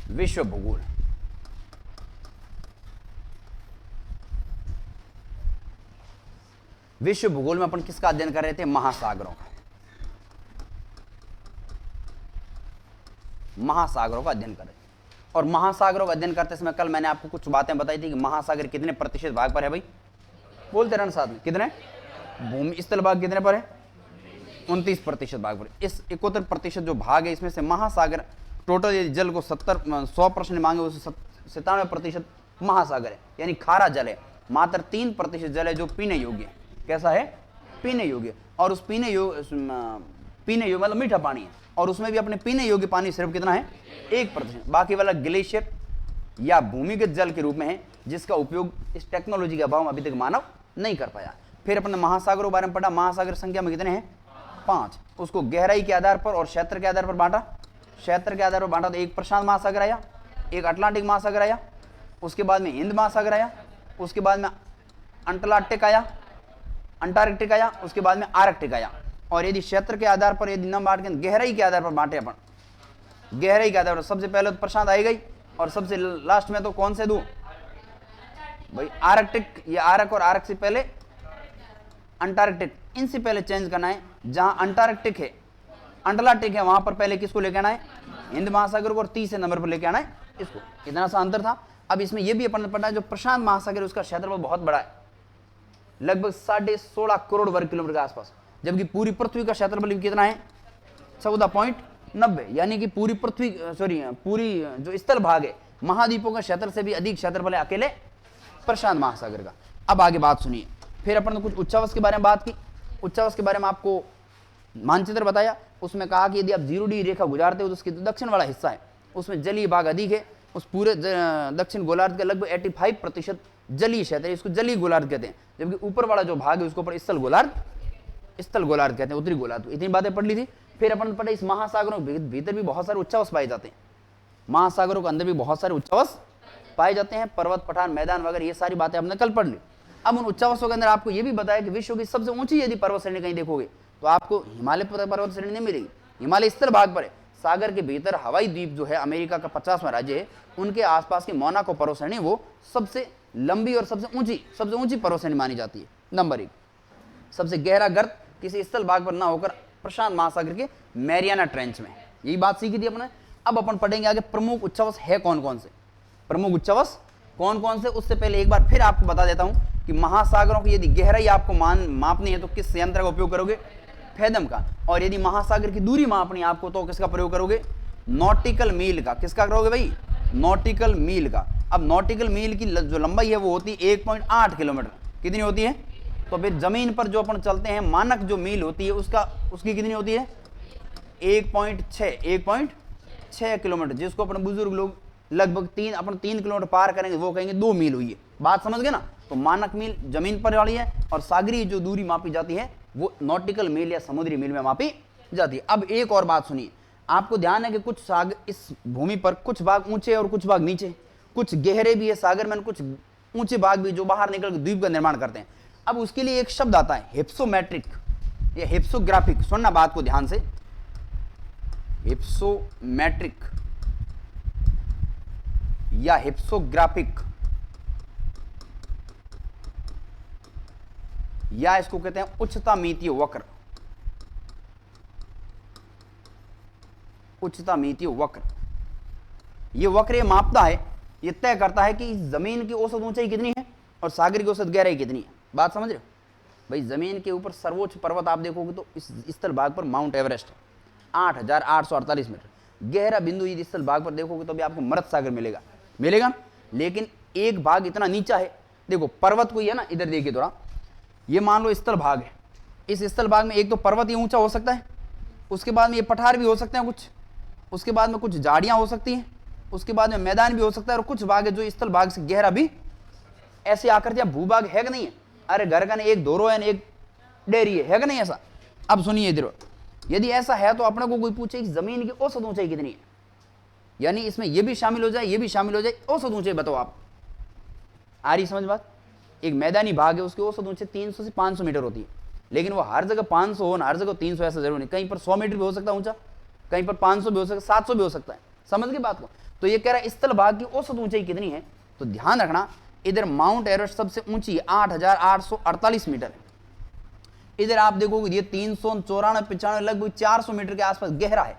विश्व भूगोल। विश्व भूगोल में अपन किसका अध्ययन कर रहे थे? महासागरों का। महासागरों का अध्ययन कर रहे थे। और महासागरों का अध्ययन करते समय कल मैंने आपको कुछ बातें बताई थी कि महासागर कितने प्रतिशत भाग पर है भाई? बोलते रहना साथ में, कितने? भूमि स्थल भाग कितने पर है? 29% भाग पर। इस 71% जो भाग है इसमें से महासागर टोटल यदि जल को 100% मांगे उससे 97% महासागर है, यानी खारा जल है। मात्र 3% जल है जो पीने योग्य है। कैसा है? पीने योग्य। और उस पीने योग्य मतलब मीठा पानी है, और उसमें भी अपने पीने योग्य पानी सिर्फ कितना है? 1%। बाकी वाला ग्लेशियर या भूमिगत जल के रूप में है, जिसका उपयोग इस टेक्नोलॉजी के अभाव में अभी तक मानव नहीं कर पाया। फिर अपने महासागरों के बारे में पढ़ा। महासागर संख्या में कितने हैं? 5। उसको गहराई के आधार पर और क्षेत्र के आधार पर बांटा। क्षेत्र के आधार पर बांटा तो एक प्रशांत महासागर आया, एक अटलांटिक महासागर आया, उसके बाद में हिंद महासागर आया, उसके बाद में अंटार्कटिक आया, उसके बाद में आर्कटिक आया। और यदि क्षेत्र के आधार पर यदि न बांट के गहराई के आधार पर बांटे अपन, गहराई के आधार पर सबसे पहले तो प्रशांत आई गई, और सबसे लास्ट में तो कौन से दो भाई? आर्कटिक। ये आर्क और आर्क से पहले अंटार्कटिक, इनसे पहले चेंज करना है। जहां अंटार्कटिक है, अंटार्कटिक है, वहां पर पहले किसको लेके आना है? हिंद महासागर को, और 30 नंबर पर लेके आना है इसको। इतना सा अंतर था। अब इसमें यह भी अपन ने पढ़ा है जो प्रशांत महासागर उसका क्षेत्रफल बहुत बड़ा है, लगभग 16.5 करोड़ वर्ग किलोमीटर के आसपास, जबकि पूरी पृथ्वी का क्षेत्रफल कितना है? 14.90, यानी कि पूरी पृथ्वी पूरी जो स्थल भाग है महाद्वीपों का क्षेत्र से भी अधिक क्षेत्रफल है अकेले प्रशांत महासागर का। अब आगे बात सुनिए। फिर अपन ने कुछ उच्चावच के बारे में बात की। उच्चावच के बारे में आपको मानचित्र बताया। उसमें कहा कि यदि आप 0 डिग्री रेखा गुजारते हो तो उसकी दक्षिण वाला हिस्सा है उसमें जलीय भाग अधिक है। उस पूरे दक्षिण गोलार्ध का लगभग 85% जलीय क्षेत्र है, इसको जलीय गोलार्ध कहते हैं। जबकि ऊपर वाला जो भाग है उसको ऊपर स्थल गोलार्ध कहते हैं, उत्तरी गोलार्ध। इतनी बातें पढ़ ली थी। फिर अपन पढ़े इस महासागरों के भीतर भी बहुत सारे उच्चावच पाए जाते हैं। महासागरों के अंदर भी बहुत सारे उच्चावच पाए जाते हैं, पर्वत, पठार, मैदान वगैरह, ये सारी बातें हमने कल पढ़ ली। अब उन उच्चावचों के अंदर आपको ये भी बताया कि विश्व की सबसे ऊंची यदि पर्वत श्रेणी कहीं देखोगे तो आपको हिमालय पर्वत श्रेणी नहीं मिलेगी। हिमालय स्थल भाग पर है। सागर के भीतर हवाई द्वीप जो है अमेरिका का 50वां राज्य है, उनके आसपास की मोनाको पर्वत श्रेणी वो सबसे लंबी और सबसे ऊंची पर्वत श्रेणी मानी जाती है। नंबर 1, सबसे गहरा गर्त किसी स्थल भाग पर ना होकर प्रशांत महासागर के मैरियाना ट्रेंच में। यही बात सीखी थी अपने। अब अपन पढ़ेंगे आगे प्रमुख उच्चावच है कौन कौन से, प्रमुख उच्चावच कौन कौन से। उससे पहले एक बार फिर आपको बता देता हूं कि महासागरों की यदि गहराई आपको मापनी है तो किस यंत्र का उपयोग करोगे? फैदम का। और यदि महासागर की दूरी मापनी आपको तो किसका प्रयोग करोगे? नॉटिकल मील का। किसका करोगे भाई? नॉटिकल मील का। अब नॉटिकल मील की जो लंबाई है वो होती है 1.8 किलोमीटर। कितनी होती है? तो फिर जमीन पर जो अपन चलते हैं मानक जो मील होती है उसकी कितनी होती है? 1.6 किलोमीटर, जिसको अपन बुजुर्ग लोग लगभग 3 किलोमीटर पार करेंगे वो कहेंगे 2 मील हुई है। बात समझ गए ना? तो मानक मील जमीन पर वाली है, और सागरीय जो दूरी मापी जाती है वो नॉटिकल मील या समुद्री मील में मापी जाती है। अब एक और बात सुनिए। आपको ध्यान है कि कुछ सागर इस भूमि पर कुछ भाग ऊंचे और कुछ भाग नीचे, कुछ गहरे भी है सागर में, कुछ ऊंचे भाग भी जो बाहर निकल के द्वीप का निर्माण करते हैं। अब उसके लिए एक शब्द आता है हिप्सोमेट्रिक या हिप्सोग्राफिक। सुनना बात को ध्यान से। हिप्सोमेट्रिक या हिप्सोग्राफिक, या इसको कहते हैं उच्चतामीतीय वक्र। उच्चतामीतीय वक्र, ये वक्र ये मापता है, ये तय करता है कि जमीन की औसत ऊंचाई कितनी है और सागर की औसत गहराई कितनी है। बात समझ रहे हो भाई? जमीन के ऊपर सर्वोच्च पर्वत आप देखोगे तो इस स्थल भाग पर माउंट एवरेस्ट है, 8,848 मीटर। गहरा बिंदु यदि स्थल भाग पर देखोगे तो भी आपको मृत सागर मिलेगा। लेकिन एक भाग इतना नीचा है, देखो पर्वत कोई है ना, इधर देखिए थोड़ा, ये मान लो स्थल भाग है। इस स्थल भाग में एक तो पर्वत ही ऊंचा हो सकता है, उसके बाद में ये पठार भी हो सकते हैं कुछ, उसके बाद में कुछ झाड़ियां हो सकती हैं, उसके बाद में मैदान भी हो सकता है, और कुछ भाग है जो स्थल भाग से गहरा भी ऐसी आकृतियां भूभाग है कि नहीं है? अरे घर का नहीं एक दोरो है, एक डेयरी है कि नहीं ऐसा? अब सुनिए इधर, यदि ऐसा है तो अपने को कोई पूछे कि जमीन की औसत ऊंचाई कितनी है, यानी इसमें यह भी शामिल हो जाए, ये भी शामिल हो जाए, औसत ऊंचाई बताओ आप। आ रही समझ बात? एक मैदानी भाग है, उसकी औसत ऊंचाई 300 से 500 मीटर होती है, लेकिन वो हर जगह 500 हो ना हर जगह 300 ऐसा जरूर नहीं। कहीं पर 100 मीटर भी हो सकता है ऊंचा, कहीं पर 500 भी हो सकता है, 700 भी हो सकता है, समझ गए बात को। तो ये कह रहा है स्थल भाग की औसत ऊंचाई कितनी है, तो ध्यान रखना इधर माउंट एवरेस्ट सबसे ऊंची 8,848 मीटर है। इधर आप देखोगे ये 394 95 लगभग 400 मीटर के आसपास गहरा है।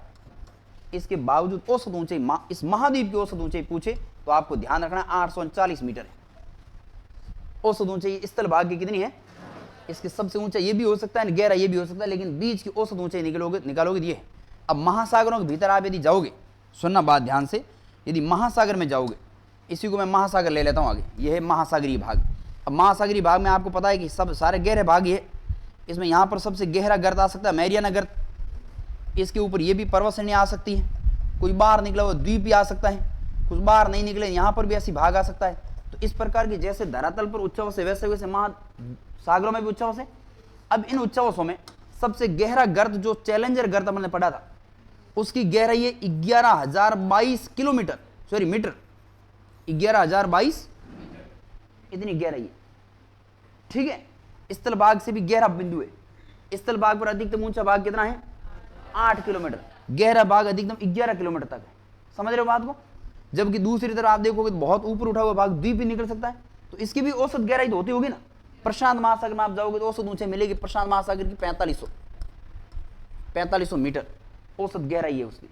इसके बावजूद औसत ऊंचाई इस महाद्वीप की औसत ऊंचाई पूछे तो आपको ध्यान रखना 839 मीटर है औसत ऊंचाई स्थल भाग की कितनी है। इसकी सबसे ऊंचा ये भी हो सकता है, गहरा ये भी हो सकता है, लेकिन बीच की औसत ऊंचाई निकालोगे ये है। अब महासागरों के भीतर आप यदि जाओगे, सुनना बात ध्यान से, यदि महासागर में जाओगे, इसी को मैं महासागर ले लेता हूँ आगे, यह है महासागरीय भाग। अब महासागरीय भाग में आपको पता है कि सब सारे गहरे भाग ये, इसमें यहाँ पर सबसे गहरा गर्त आ सकता है मैरियाना गर्त, इसके ऊपर ये भी पर्वत श्रेणी आ सकती है, कोई बाहर निकला हुआ द्वीप भी आ सकता है, कुछ बाहर नहीं निकले यहाँ पर भी ऐसी भाग आ सकता है। तो इस प्रकार की जैसे धरातल पर उच्चावश है वैसे वैसे महासागरों में भी उच्चावश है। अब इन उच्चावशों में सबसे गहरा गर्त जो चैलेंजर गर्त हमने पढ़ा था, उसकी गहराई है 11,022 किलोमीटर, सॉरी मीटर, 11,022 इतनी गहराई है। ठीक है, स्थल भाग से भी गहरा बिंदु है। स्थल भाग पर अधिकतम ऊंचा भाग कितना है 8 किलोमीटर, गहरा भाग अधिकतम 11 किलोमीटर तक है। समझ रहे हो बात को। जबकि दूसरी तरफ आप देखोगे तो बहुत ऊपर उठा हुआ भाग द्वीप भी निकल सकता है, तो इसकी भी औसत गहराई तो होती होगी ना। प्रशांत महासागर में आप जाओगे तो औसत ऊंचाई मिलेगी प्रशांत महासागर की 4500 मीटर औसत गहराई है उसकी।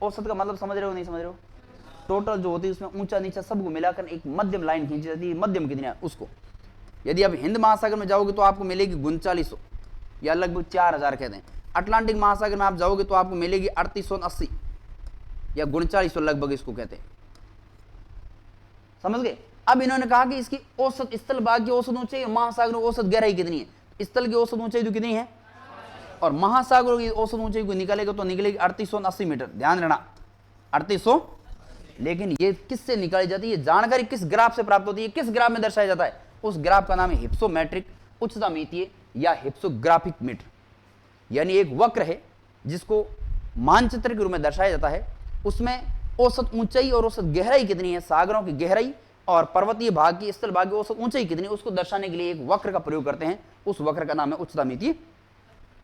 औसत का मतलब समझ रहे हो नहीं समझ रहे हो, टोटल जो होती है उसमें ऊंचा नीचा सबको मिलाकर एक मध्यम लाइन खींची जाती है, मध्यम कितनी है उसको। यदि आप हिंद महासागर में जाओगे तो आपको मिलेगी 3900 या लगभग 4000 कहते हैं। अटलांटिक महासागर में आप जाओगे तो आपको मिलेगी 3880 या 3900 लगभग इसको कहते हैं। समझ गए। अब इन्होंने कहा कि इसकी औसत स्थल भाग की औसत ऊंचाई, महासागरों की औसत गहराई कितनी है। स्थल की औसत ऊंचाई तो कितनी है और महासागरों की औसत ऊंचाई को निकालेगा तो निकलेगी 3880 मीटर। ध्यान रखना 3800। लेकिन ये किससे निकाली जाती है, जानकारी किस ग्राफ से प्राप्त होती है, किस ग्राफ में दर्शाया जाता है। उस ग्राफ का नाम है हिप्सोमेट्रिक उच्चता मितीय या हिप्सोग्राफिक मीटर, यानी एक वक्र है जिसको मानचित्र के रूप में दर्शाया जाता है। उसमें औसत ऊंचाई और औसत गहराई कितनी है, सागरों की गहराई और पर्वतीय भाग की स्थल भाग की औसत ऊंचाई कितनी है, उसको दर्शाने के लिए एक वक्र का प्रयोग करते हैं। उस वक्र का नाम है उच्चता मितीय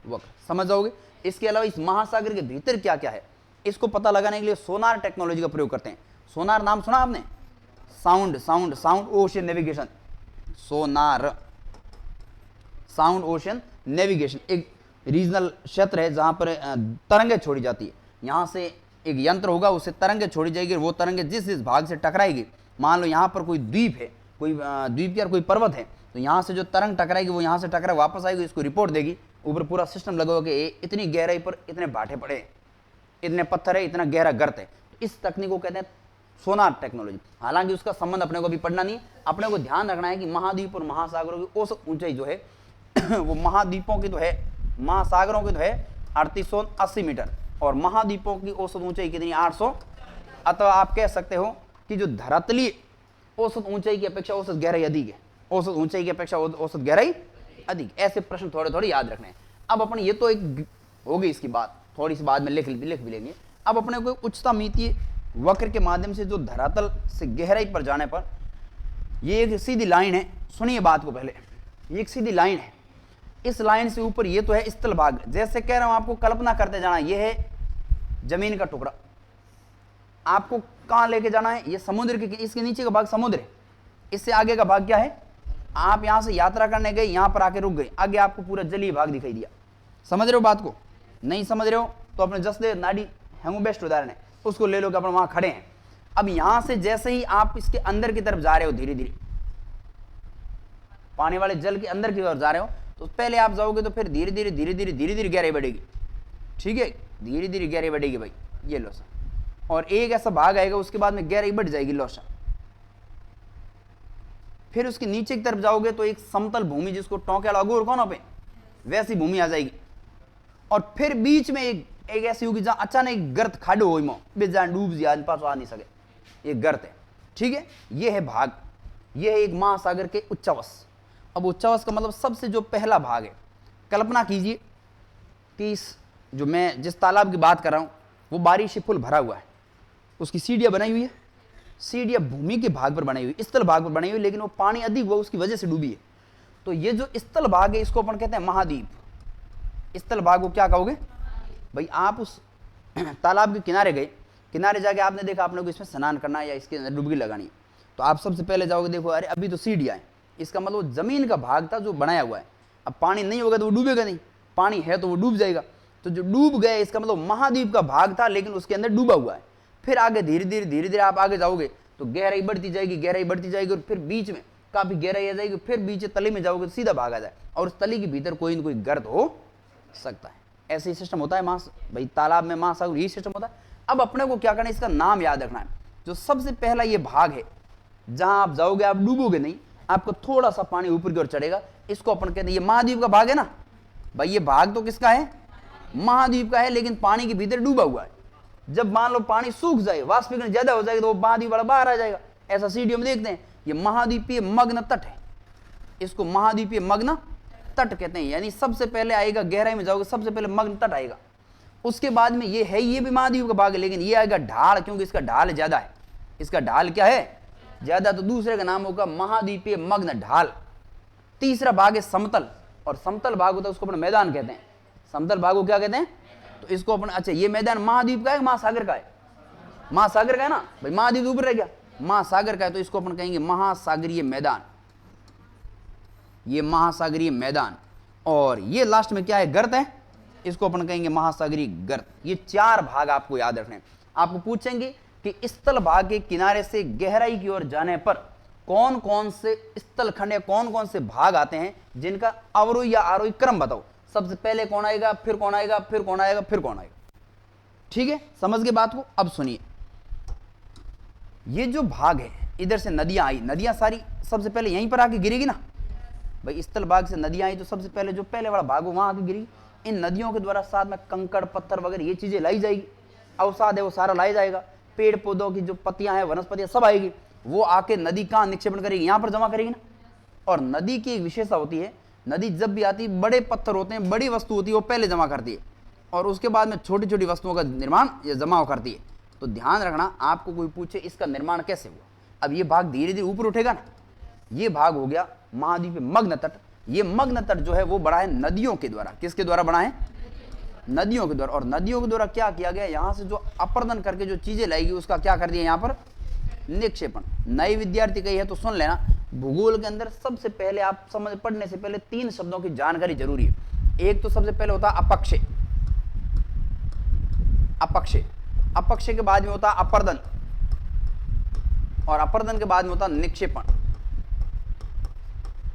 वक्र। समझ जाओगे। इसके अलावा इस महासागर के भीतर क्या क्या है, इसको पता लगाने के लिए सोनार टेक्नोलॉजी का प्रयोग करते हैं। सोनार नाम सुना आपने, sound ocean navigation, sonar sound ocean navigation एक रीजनल क्षेत्र है जहां पर तरंगें छोड़ी जाती है। यहां से एक यंत्र होगा, उससे तरंगें छोड़ी जाएगी, वो तरंगें जिस भाग से टकराएगी, मान लो यहाँ पर कोई द्वीप है, कोई द्वीप या कोई पर्वत है, तो यहाँ से जो तरंग टकराएगी वो यहाँ से टकरा वापस आएगी, इसको रिपोर्ट देगी। ऊपर पूरा सिस्टम लगा होगा कि इतनी गहराई पर इतने भाटे पड़े, इतने पत्थर है, इतना गहरा गर्त है। तो इस तकनीक को कहते हैं सोनार टेक्नोलॉजी। हालांकि उसका संबंध अपने को भी पढ़ना नहीं, अपने को ध्यान रखना है कि महाद्वीप और महासागरों की औसत ऊंचाई जो है वो महाद्वीपों की तो है, महासागरों की तो है 3880 मीटर और महाद्वीपों की औसत ऊंचाई कितनी 800। अथवा आप कह सकते हो कि जो धरातलीय औसत ऊंचाई की अपेक्षा औसत गहराई अधिक है, औसत ऊंचाई की अपेक्षा औसत गहराई अधिक। ऐसे प्रश्न थोड़े थोड़े याद रखने हैं। अब अपन ये तो एक हो गई इसकी बात, थोड़ी सी बाद में लिख भी लेंगे। अब अपने को उच्चता मितीय वक्र के माध्यम से जो धरातल से गहराई पर जाने पर ये एक सीधी लाइन है, सुनिए बात को पहले, ये एक सीधी लाइन है। इस लाइन से ऊपर ये तो है स्थल भाग, जैसे कह रहा हूं आपको कल्पना करते जाना, ये है जमीन का टुकड़ा, आपको कहां लेके जाना है, ये समुद्र के, इसके नीचे का भाग समुद्र है, इससे आगे का भाग क्या है, आप यहां से यात्रा करने गए, यहां पर आके रुक गए, आगे आपको पूरा जलीय भाग दिखाई दिया। समझ रहे हो बात को, नहीं समझ रहे हो तो अपने जसदेव नाडी है बेस्ट उदाहरण है, उसको ले लो कि अपन वहां खड़े हैं। अब यहां से जैसे ही आप इसके अंदर की तरफ जा रहे हो, धीरे धीरे पानी वाले जल के अंदर की ओर जा रहे हो, तो पहले आप जाओगे तो फिर धीरे धीरे धीरे धीरे धीरे धीरे गहराई बढ़ेगी। ठीक है, धीरे धीरे गहराई बढ़ेगी भाई, ये लो सर। और एक ऐसा भाग आएगा उसके बाद में गहराई बढ़ जाएगी लोशा। फिर उसके नीचे की तरफ जाओगे तो एक समतल भूमि, जिसको टोंके लागू कोनों पे, वैसी भूमि आ जाएगी। और फिर बीच में एक ऐसी होगी जहां अचानक गर्त खाडो हो बेजान डूब जी आज पास आ नहीं सके, ये गर्त है। ठीक है, ये है भाग, ये है एक महासागर के उच्चावश। अब उच्चावश का मतलब सबसे जो पहला भाग है, कल्पना कीजिए कि इस जो मैं जिस तालाब की बात कर रहा हूं वो बारिश से फुल भरा हुआ है, उसकी सीढ़ियां बनाई हुई है, सीढ़ियां भूमि के भाग पर बनाई हुई, स्थल भाग पर बनाई हुई, लेकिन वो पानी अधिक हुआ उसकी वजह से डूबी है। तो ये जो स्थल भाग है इसको अपन कहते हैं महाद्वीप। स्थल भाग को क्या कहोगे भाई, आप उस तालाब के किनारे गए, किनारे जाके आपने देखा आपने को इसमें स्नान करना है या इसके अंदर डुबकी लगानी है, तो आप सबसे पहले जाओगे, देखो अरे अभी तो सीढ़ियाँ हैं, इसका मतलब जमीन का भाग था जो बनाया हुआ है। अब पानी नहीं होगा तो वो डूबेगा नहीं, पानी है तो वो डूब जाएगा। तो जो डूब गए इसका मतलब महाद्वीप का भाग था लेकिन उसके अंदर डूबा हुआ है। फिर आगे धीरे धीरे आप आगे जाओगे तो गहराई बढ़ती जाएगी, गहराई बढ़ती जाएगी, और फिर बीच में काफी गहराई आ जाएगी, फिर बीच तली में जाओगे तो सीधा भाग आ जाए, और उस तली के भीतर कोई ना कोई गर्त हो सकता है। ऐसे ही सिस्टम होता है भाई तालाब में महासागर यही सिस्टम होता है। अब अपने को क्या करना है, इसका नाम याद रखना है। जो सबसे पहला ये भाग है जहां आप जाओगे आप डूबोगे नहीं, आपको थोड़ा सा पानी ऊपर की ओर चढ़ेगा, इसको अपन कहते हैं, ये महाद्वीप का भाग है ना भाई, ये भाग तो किसका है, महाद्वीप का है, लेकिन पानी के भीतर डूबा हुआ है। जब मान लो पानी सूख जाए, वाष्पीकरण ज्यादा हो जाएगा तो वो महाद्वीप वाला बाहर आ जाएगा। ऐसा सीढ़ियों में देखते हैं, ये महाद्वीपीय मग्न तट है, इसको महाद्वीपीय मग्न तट कहते हैं। यानी सबसे पहले आएगा, गहराई में जाओगे सबसे पहले मग्न तट आएगा, उसके बाद में ये है, ये भी महाद्वीप का भाग है, लेकिन ये आएगा ढाल, क्योंकि इसका ढाल ज्यादा है, इसका ढाल क्या है ज्यादा, तो दूसरे का नाम होगा महाद्वीपीय मग्न ढाल। तीसरा भाग है समतल, और समतल भाग होता है उसको अपन मैदान कहते हैं। समतल भाग को क्या कहते हैं, तो इसको अपन, अच्छा ये मैदान महाद्वीप का है महासागर का है, महासागर का है ना भाई, महाद्वीप ऊपर रह गया, महासागर का है, तो इसको अपन कहेंगे महासागरीय मैदान, ये महासागरीय मैदान। और ये लास्ट में क्या है, गर्त है, इसको अपन कहेंगे महासागरीय गर्त। ये चार भाग आपको याद रखने हैं। आपको पूछेंगे कि स्थल भाग के किनारे से गहराई की ओर जाने पर कौन कौन से स्थल खंड या कौन कौन से भाग आते हैं जिनका अवरोही या आरोही क्रम बताओ। सबसे पहले कौन आएगा, फिर कौन आएगा, फिर कौन आएगा, फिर कौन आएगा। ठीक है, समझ के बात को। अब सुनिए, ये जो भाग है, इधर से नदियां आई, नदियां सारी सबसे पहले यहीं पर आके गिरेगी ना भाई, स्थल भाग से नदियां आई तो सबसे पहले जो पहले वाला भाग हो वहां आके गिरेगी। इन नदियों के द्वारा साथ में कंकड़ पत्थर वगैरह ये चीजें लाई जाएगी, अवसाद है वो सारा लाया जाएगा, पेड़ पौधों की जो पत्तियां हैं वनस्पतियां सब आएगी, वो आके नदी कहाँ निक्षेपण करेगी, यहाँ पर जमा करेगी ना। और नदी की एक विशेषता होती है, नदी जब भी आती है बड़े पत्थर होते हैं, बड़ी वस्तु होती है वो पहले जमा करती है, और उसके बाद में छोटी छोटी वस्तुओं का निर्माण या जमाव करती है। तो ध्यान रखना, आपको कोई पूछे इसका निर्माण कैसे हुआ, अब ये भाग धीरे धीरे ऊपर उठेगा ना। ये भाग हो गया महाद्वीप मग्न तट। ये मग्न तट जो है वो बड़ा है नदियों के द्वारा। किसके द्वारा बना है, नदियों के द्वारा। और नदियों के द्वारा क्या किया गया, यहाँ से जो अपर्दन करके जो चीजें लाएगी उसका क्या कर दिया यहाँ पर निक्षेपण। नए विद्यार्थी कही है तो सुन लेना, भूगोल के अंदर सबसे पहले आप समझ पढ़ने से पहले 3 शब्दों की जानकारी जरूरी है। एक तो सबसे पहले होता है अपक्षय, अपक्षय, अपक्षय के बाद में होता है अपर्दन, और अपर्दन के बाद में होता है निक्षेपण,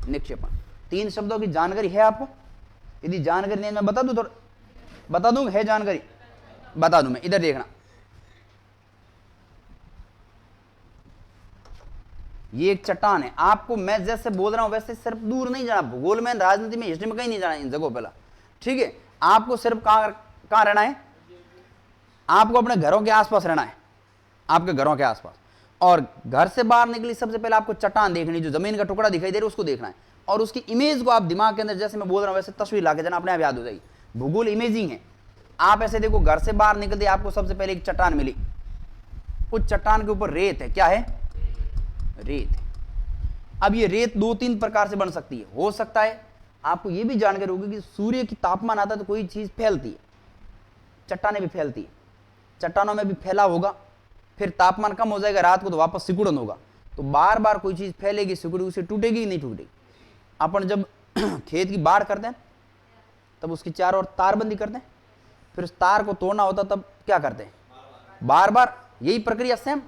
निक्षेपण। 3 शब्दों की जानकारी है आपको, यदि जानकारी नहीं मैं बता दूं, तो बता दूं, है जानकारी बता दूं मैं। इधर देखना, ये एक चट्टान है, आपको मैं जैसे बोल रहा हूं वैसे सिर्फ दूर नहीं जाना, भूगोल में, राजनीति में, हिस्ट्री में कहीं नहीं जाना इन जगहों पर। ठीक है, आपको सिर्फ कहां रहना है, आपको अपने घरों के आसपास रहना है, आपके घरों के आसपास। और घर से बाहर निकली सबसे पहले आपको चट्टान देखनी, जो जमीन का टुकड़ा दिखाई दे रहा है उसको देखना है, और उसकी इमेज को आप दिमाग के अंदर, जैसे मैं बोल रहा हूं वैसे तस्वीर ला के जाना, अपने आप याद हो जाएगी। भूगोल इमेजिंग है। आप ऐसे देखो, घर से बाहर निकलते आपको सबसे पहले एक चट्टान मिली, उस चट्टान के ऊपर रेत है, क्या है, रेत है। अब ये रेत 2-3 प्रकार से बन सकती है। हो सकता है आपको ये भी जानकारी होगी कि सूर्य की तापमान आता है तो कोई चीज फैलती है, चट्टानें भी फैलती है, चट्टानों में भी फैला होगा, फिर तापमान कम हो जाएगा रात को तो वापस सिकुड़न होगा, तो बार बार कोई चीज फैलेगी, सिकुड़ेगी, उसे टूटेगी कि नहीं टूटेगी। अपन जब खेत की बाढ़ करते हैं तब उसकी चारों ओर तारबंदी करते हैं, फिर उस तार को तोड़ना होता तब क्या करते हैं, बार बार यही प्रक्रिया सेम,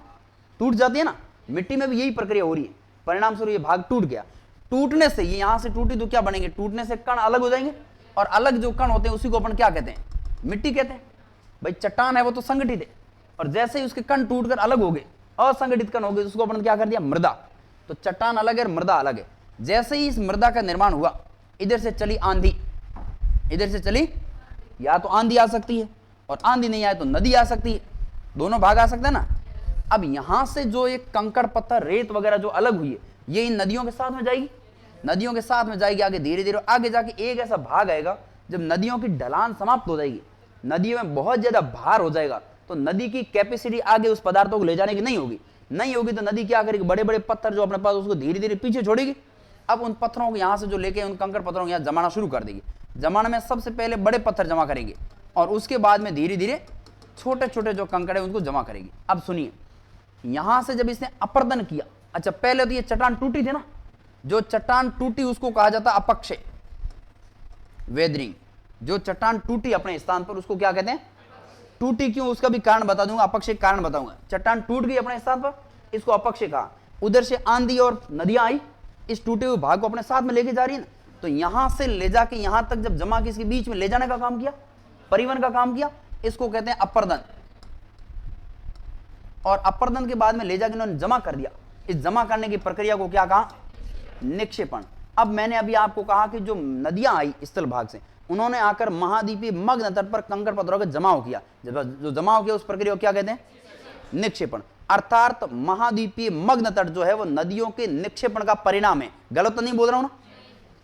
टूट जाती है ना। मिट्टी में भी यही प्रक्रिया हो रही है, परिणाम स्वरूप ये भाग टूट गया। टूटने से, ये यहां से टूटी तो क्या बनेंगे, टूटने से कण अलग हो जाएंगे, और अलग जो कण होते हैं उसी को अपन क्या कहते हैं, मिट्टी कहते हैं। भाई चट्टान है वो तो संगठित है, और जैसे ही उसके कण टूटकर अलग हो गए, असंगठित कण हो गए, उसको अपन क्या कर दिया, मृदा। तो चट्टान अलग है, मृदा अलग है। जैसे ही इस मृदा का निर्माण हुआ, इधर से चली आंधी, इधर से चली, या तो आंधी आ सकती है, और आंधी नहीं आए तो नदी आ सकती है, दोनों भाग आ सकते हैं ना। अब यहां से जो एक कंकड़ पत्थर रेत वगैरह जो अलग हुई है, ये इन नदियों के साथ में जाएगी, नदियों के साथ में जाएगी आगे, धीरे धीरे आगे जाके एक ऐसा भाग आएगा जब नदियों की ढलान समाप्त हो जाएगी, नदियों में बहुत ज्यादा भार हो जाएगा, तो नदी की कैपेसिटी आगे उस पदार्थों को ले जाने की नहीं होगी, नहीं होगी तो नदी क्या करेगी, बड़े बड़े पत्थर जो अपने पास उसको धीरे धीरे पीछे छोड़ेगी। अब उन पत्थरों को यहाँ से जो लेके उन कंकड़ पत्थरों को यहाँ जमाना शुरू कर देगी। जमाने में सबसे पहले बड़े पत्थर जमा करेंगे, और उसके बाद में धीरे धीरे छोटे छोटे जो कंकड़ है उनको जमा करेगी। अब सुनिए, यहां से जब इसने अपर्दन किया, अच्छा पहले तो ये चट्टान टूटी थी ना, जो चट्टान टूटी उसको कहा जाता अपक्षय, वेदरिंग। जो चट्टान टूटी अपने स्थान पर उसको क्या कहते हैं, टूटी क्यों उसका भी कारण बता दूंगा, अपक्षय कारण बताऊंगा। चट्टान टूट गई अपने स्थान पर, इसको अपक्षय कहा। उधर से आंधी और नदियां आई, इस टूटे हुए भाग को अपने साथ में लेके जा रही है ना, तो यहां से ले जाके यहां तक जब जमा के इसके बीच में ले जाने का काम किया, परिवहन का काम किया, इसको कहते हैं अपर्दन। और अपर्दन के बाद में ले जाके इन्होंने जमा कर दिया, इस जमा करने की प्रक्रिया को क्या कहा, निक्षेपण। अब मैंने अभी आपको कहा कि जो नदियां आई स्थल भाग से, उन्होंने आकर महाद्वीपीय मग्न तट पर कंकड़ पत्थरों का जमाव किया, जो जमाव किया उस प्रक्रिया को क्या कहते हैं, निक्षेपण। अर्थात महाद्वीपीय मग्न तट जो है वो नदियों के निक्षेपण का परिणाम है। गलत तो नहीं बोल रहा हूं ना,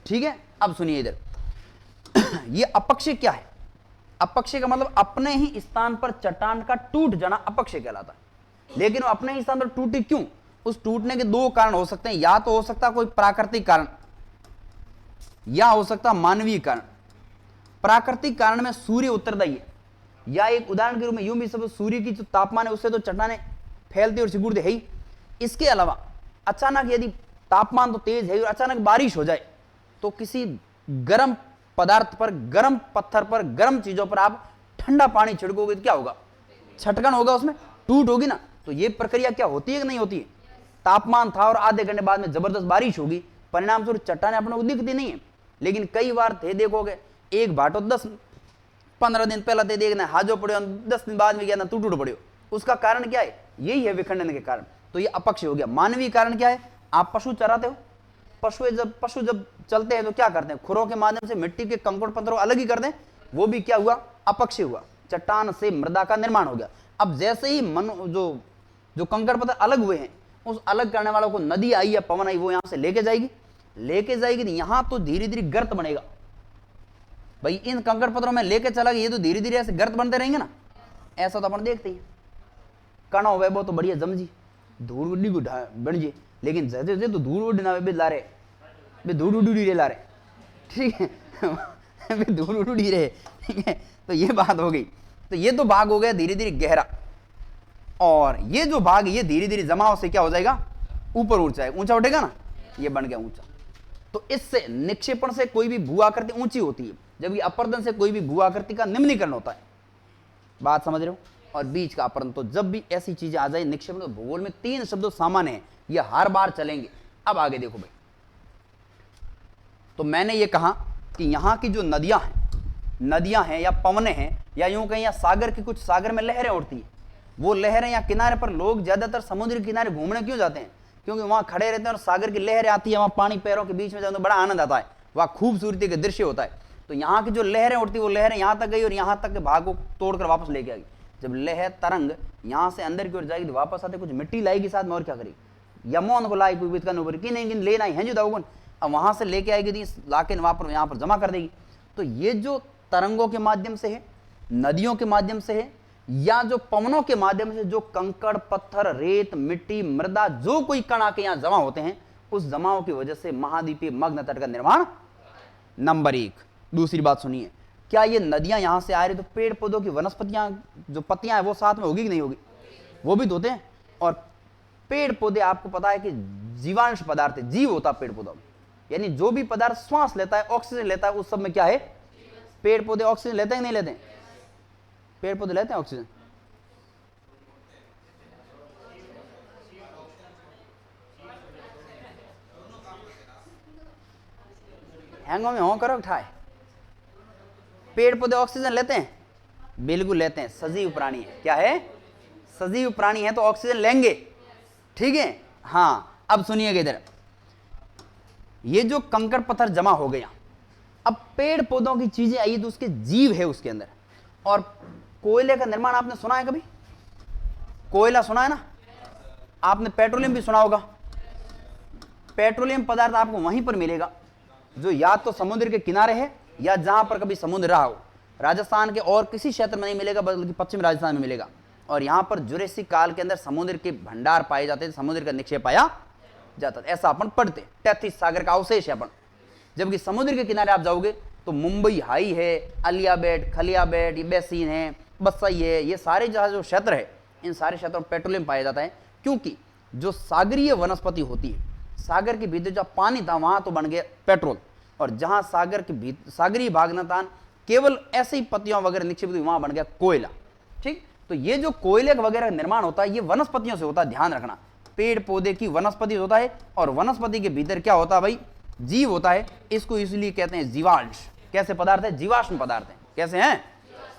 ठीक है। अब सुनिए इधर ये अपक्षय क्या है, अपक्षय का मतलब अपने ही स्थान पर चट्टान का टूट जाना अपक्षय कहलाता है। लेकिन वो अपने ही स्थान पर टूटी क्यों, उस टूटने के दो कारण हो सकते हैं, या तो हो सकता कोई प्राकृतिक कारण या हो सकता मानवीय कारण। प्राकृतिक कारण में सूर्य उत्तरदायी है, या एक उदाहरण के रूप में यूं भी सब सूर्य की जो तापमान है उससे तो चट्टानें फैलती और सिकुड़ती है ही। इसके अलावा अचानक यदि तापमान तो तेज है और अचानक बारिश हो जाए तो किसी गर्म पदार्थ पर, गर्म पत्थर पर, गर्म चीजों पर आप ठंडा पानी छिड़कोगे तो क्या होगा, छटकन होगा, उसमें टूट होगी ना। तो ये प्रक्रिया क्या होती है कि नहीं होती है। तापमान था और आधे घंटे बाद में जबरदस्त बारिश होगी, परिणाम स्वरूप चट्टानें अपने को दिखती नहीं है। लेकिन कई बार थे देखोगे, एक भाटो 10-15 दिन पहला थे देखना हाजो पड़े, 10 दिन बाद में क्या ना टूट पड़े। उसका कारण क्या है, यही है विखंडन के कारण। तो ये अपक्षय हो गया। मानवीय कारण क्या है, आप पशु चराते हो, पशु जब चलते हैं तो क्या करते हैं, खुरों के माध्यम से मिट्टी के कंकड़ पत्थरों अलग ही करते हैं, वो भी क्या हुआ, अपक्षय हुआ। चट्टान से मृदा का निर्माण हो गया। अब जैसे ही जो कंकड़ पत्थर अलग हुए हैं, उस अलग करने वालों को नदी आई या पवन आई वो यहां से लेके जाएगी, यहां तो धीरे धीरे गर्त बनेगा। भाई इन कंकड़ पत्थरों में लेके चला गया, ये तो धीरे धीरे ऐसे गर्त बनते रहेंगे ना। ऐसा तो अपन देखते हैं, कणा हो वो तो बढ़िया जमजी धूल उड्डी को बन जी, लेकिन जैसे तो धूल उड्डी ना ला रहे, बे धूल उड़ी रे ला रहे, ठीक है बे धूल उड़ी रहे, ठीक है। तो ये बात हो गई। तो ये तो भाग हो गया धीरे धीरे गहरा, और ये जो भाग ये धीरे धीरे जमाव से क्या हो जाएगा, ऊपर उठ जाएगा, ऊंचा उठेगा ना, ये बन गया ऊंचा। तो इससे निक्षेपण से कोई भी भू आकृति ऊंची होती है, जबकि अपरदन से कोई भी भू आकृति का निम्नीकरण होता है। बात समझ रहे हो। और बीच का अपरदन, तो जब भी ऐसी चीजें आ जाए निक्षेपण, तो भूगोल में 3 शब्द सामान्य है, ये हर बार चलेंगे। अब आगे देखो भाई, तो मैंने ये कहा कि यहाँ की जो नदियां हैं या पवने हैं, या यूं कहीं या सागर की कुछ सागर में लहरें उठती है, वो लहरें या किनारे पर लोग ज्यादातर समुद्र के किनारे घूमने क्यों जाते हैं, क्योंकि वहां खड़े रहते हैं और सागर की लहरें आती है, वहां पानी पैरों के बीच में जाते बड़ा आनंद आता है, वहां खूबसूरती का दृश्य होता है। तो यहाँ की जो लहरें उठती वो लहरें यहाँ तक गई और यहाँ तक के भाग को तोड़कर वापस लेके आ गई। जब लहर तरंग यहाँ से अंदर की ओर जाएगी तो वापस आते कुछ मिट्टी लाएगी साथ में, और क्या करेगी, यमोन को लाई कोई ऊपर कि नहीं लेना ही है जो दाऊगन, अब वहां से लेके आएगी थी लाके यहाँ पर जमा कर देगी। तो ये जो तरंगों के माध्यम से है, नदियों के माध्यम से है, या जो पवनों के माध्यम से जो कंकड़ पत्थर रेत मिट्टी मृदा जो कोई कण आके यहाँ जमा होते हैं, उस जमाव की वजह से महाद्वीपीय मग्न तट का निर्माण। नंबर 1। दूसरी बात सुनिए, क्या ये नदियां यहां से आ रही तो पेड़ पौधों की वनस्पतियां जो पत्तियां हैं वो साथ में होगी कि नहीं होगी, वो भी तो होते हैं। और पेड़ पौधे आपको पता है कि जीवांश पदार्थ है, जीव होता है पेड़ पौधा में, यानी जो भी पदार्थ श्वास लेता है ऑक्सीजन लेता है उस सब में क्या है, पेड़ पौधे ऑक्सीजन लेते हैं कि नहीं लेते हैं, पेड़ पौधे लेते हैं ऑक्सीजन। हैंगो में हो करो ठाए, पेड़ पौधे ऑक्सीजन लेते हैं, बिल्कुल लेते हैं, सजीव प्राणी है। क्या है, सजीव प्राणी है तो ऑक्सीजन लेंगे, ठीक है। हाँ अब सुनिएगा इधर, ये जो कंकड़ पत्थर जमा हो गया, अब पेड़ पौधों की चीजें आई तो उसके जीव है उसके अंदर। और कोयले का निर्माण आपने सुना है कभी, कोयला सुना है ना, आपने पेट्रोलियम भी सुना होगा। पेट्रोलियम पदार्थ आपको वहीं पर मिलेगा जो या तो समुद्र के किनारे है या जहां पर कभी समुद्र रहा हो। राजस्थान के और किसी क्षेत्र में नहीं मिलेगा, बल्कि पश्चिम राजस्थान में मिलेगा। और यहां पर जुरेसिक काल के अंदर समुद्र के भंडार पाए जाते थे, समुद्र का निक्षेप पाया जाता था, ऐसा अपन पढ़ते। 33 सागर का अवशेष है अपन। जबकि समुद्र के किनारे आप जाओगे तो मुंबई हाई है, अलिया बेट, खलिया बेट, ये बेसिन है, बस सही है। ये सारे जो क्षेत्र है, इन सारे क्षेत्रों में पेट्रोलियम पाया जाता है, क्योंकि जो सागरीय वनस्पति होती है, सागर के भीतर जो पानी था वहां तो बन गया पेट्रोल, और जहां सागर के भीतर सागरीय भाग न था, केवल ऐसे ही पत्तियां वगैरह निक्षेपित हुई, वहां बन गया कोयला। ठीक, तो ये जो कोयले वगैरह का निर्माण होता है ये वनस्पतियों से होता है, ध्यान रखना। पेड़ पौधे की वनस्पति होता है, और वनस्पति के भीतर क्या होता है भाई, जीव होता है। इसको इसलिए कहते हैं जीवांश। कैसे पदार्थ है? जीवाश्म पदार्थ है। कैसे हैं?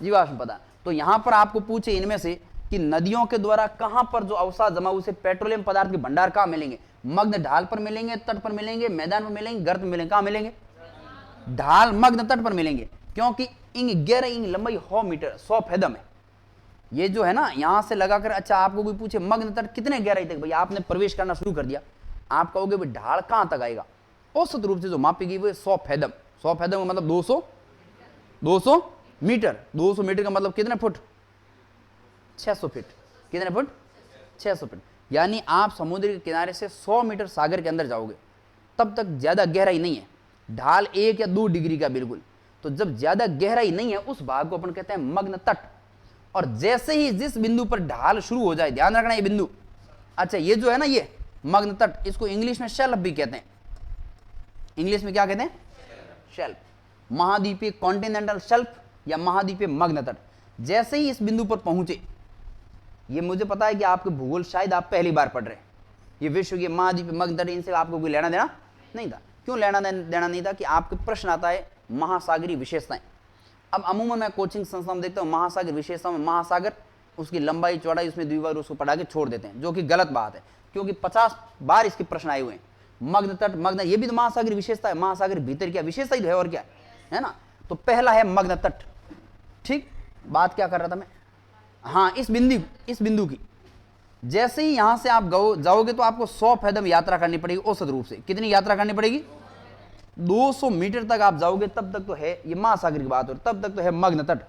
जीवाश्म पदार्थ। तो यहां पर आपको पूछे इनमें से कि नदियों के द्वारा कहां पर जो अवसाद जमा उसे पेट्रोलियम पदार्थ के भंडार कहां मिलेंगे? मग्न ढाल पर मिलेंगे, तट पर मिलेंगे, मैदान पर मिलेंगे, गर्त में मिलेंगे। कहां मिलेंगे? ढाल मग्न तट पर मिलेंगे, क्योंकि इन गहराई इन लंबाई 100 मीटर 100 फेदम है। ये जो है ना यहां से लगाकर, अच्छा आपको कोई पूछे मग्न तट कितने गहराई तक, भाई आपने प्रवेश करना शुरू कर दिया, आप कहोगे भाई ढाल कहां तक आएगा? औसत रूप से जो मापी गई वो 100 फेदम। 100 फेदम का मतलब 200 मीटर। 200 मीटर का मतलब कितने फुट? 600 फीट। कितने फुट? 600 फीट। यानी आप समुद्र के किनारे से 100 मीटर सागर के अंदर जाओगे, तब तक ज्यादा गहराई नहीं है, ढाल 1 या 2 डिग्री का बिल्कुल। तो जब ज्यादा गहराई नहीं है उस भाग को अपन कहते हैं मग्न तट। और जैसे ही जिस बिंदु पर ढाल शुरू हो जाए, ध्यान रखना ये बिंदु, अच्छा ये जो है ना ये मग्न तट, इसको इंग्लिश में शेल्फ भी कहते हैं। इंग्लिश में क्या कहते हैं? शेल्फ। महाद्वीपीय कॉन्टिनेंटल शेल्फ या महाद्वीपीय मग्न तट। जैसे ही इस बिंदु पर पहुंचे, ये मुझे पता है कि आपके भूगोल शायद आप पहली बार पढ़ रहे हैं, ये विश्व के महाद्वीपीय मग्न तट, इनसे आपको कोई लेना देना नहीं था। क्यों लेना देना नहीं था? कि आपके प्रश्न आता है महासागरीय विशेषताएं। अब अमूमन मैं कोचिंग संस्था में देखता हूँ महासागर विशेषता में महासागर, उसकी लंबाई चौड़ाई उसमें 2 बार उसको पढ़ा के छोड़ देते हैं, जो कि गलत बात है, क्योंकि 50 बार इसके प्रश्न आए हुए हैं। मग्न तट, मग्न, ये भी तो महासागरीय विशेषता है। महासागर भीतर क्या विशेषता ही है और क्या है ना। तो पहला है मग्न तट। ठीक, बात क्या कर रहा था मैं? हाँ, इस बिंदु की जैसे ही यहां से आप जाओगे तो आपको 100 फेदम यात्रा करनी पड़ेगी औसत रूप से। कितनी यात्रा करनी पड़ेगी? 200 मीटर तक आप जाओगे तब तक तो है, ये महासागर की बात हो, तब तक तो है मग्न तट।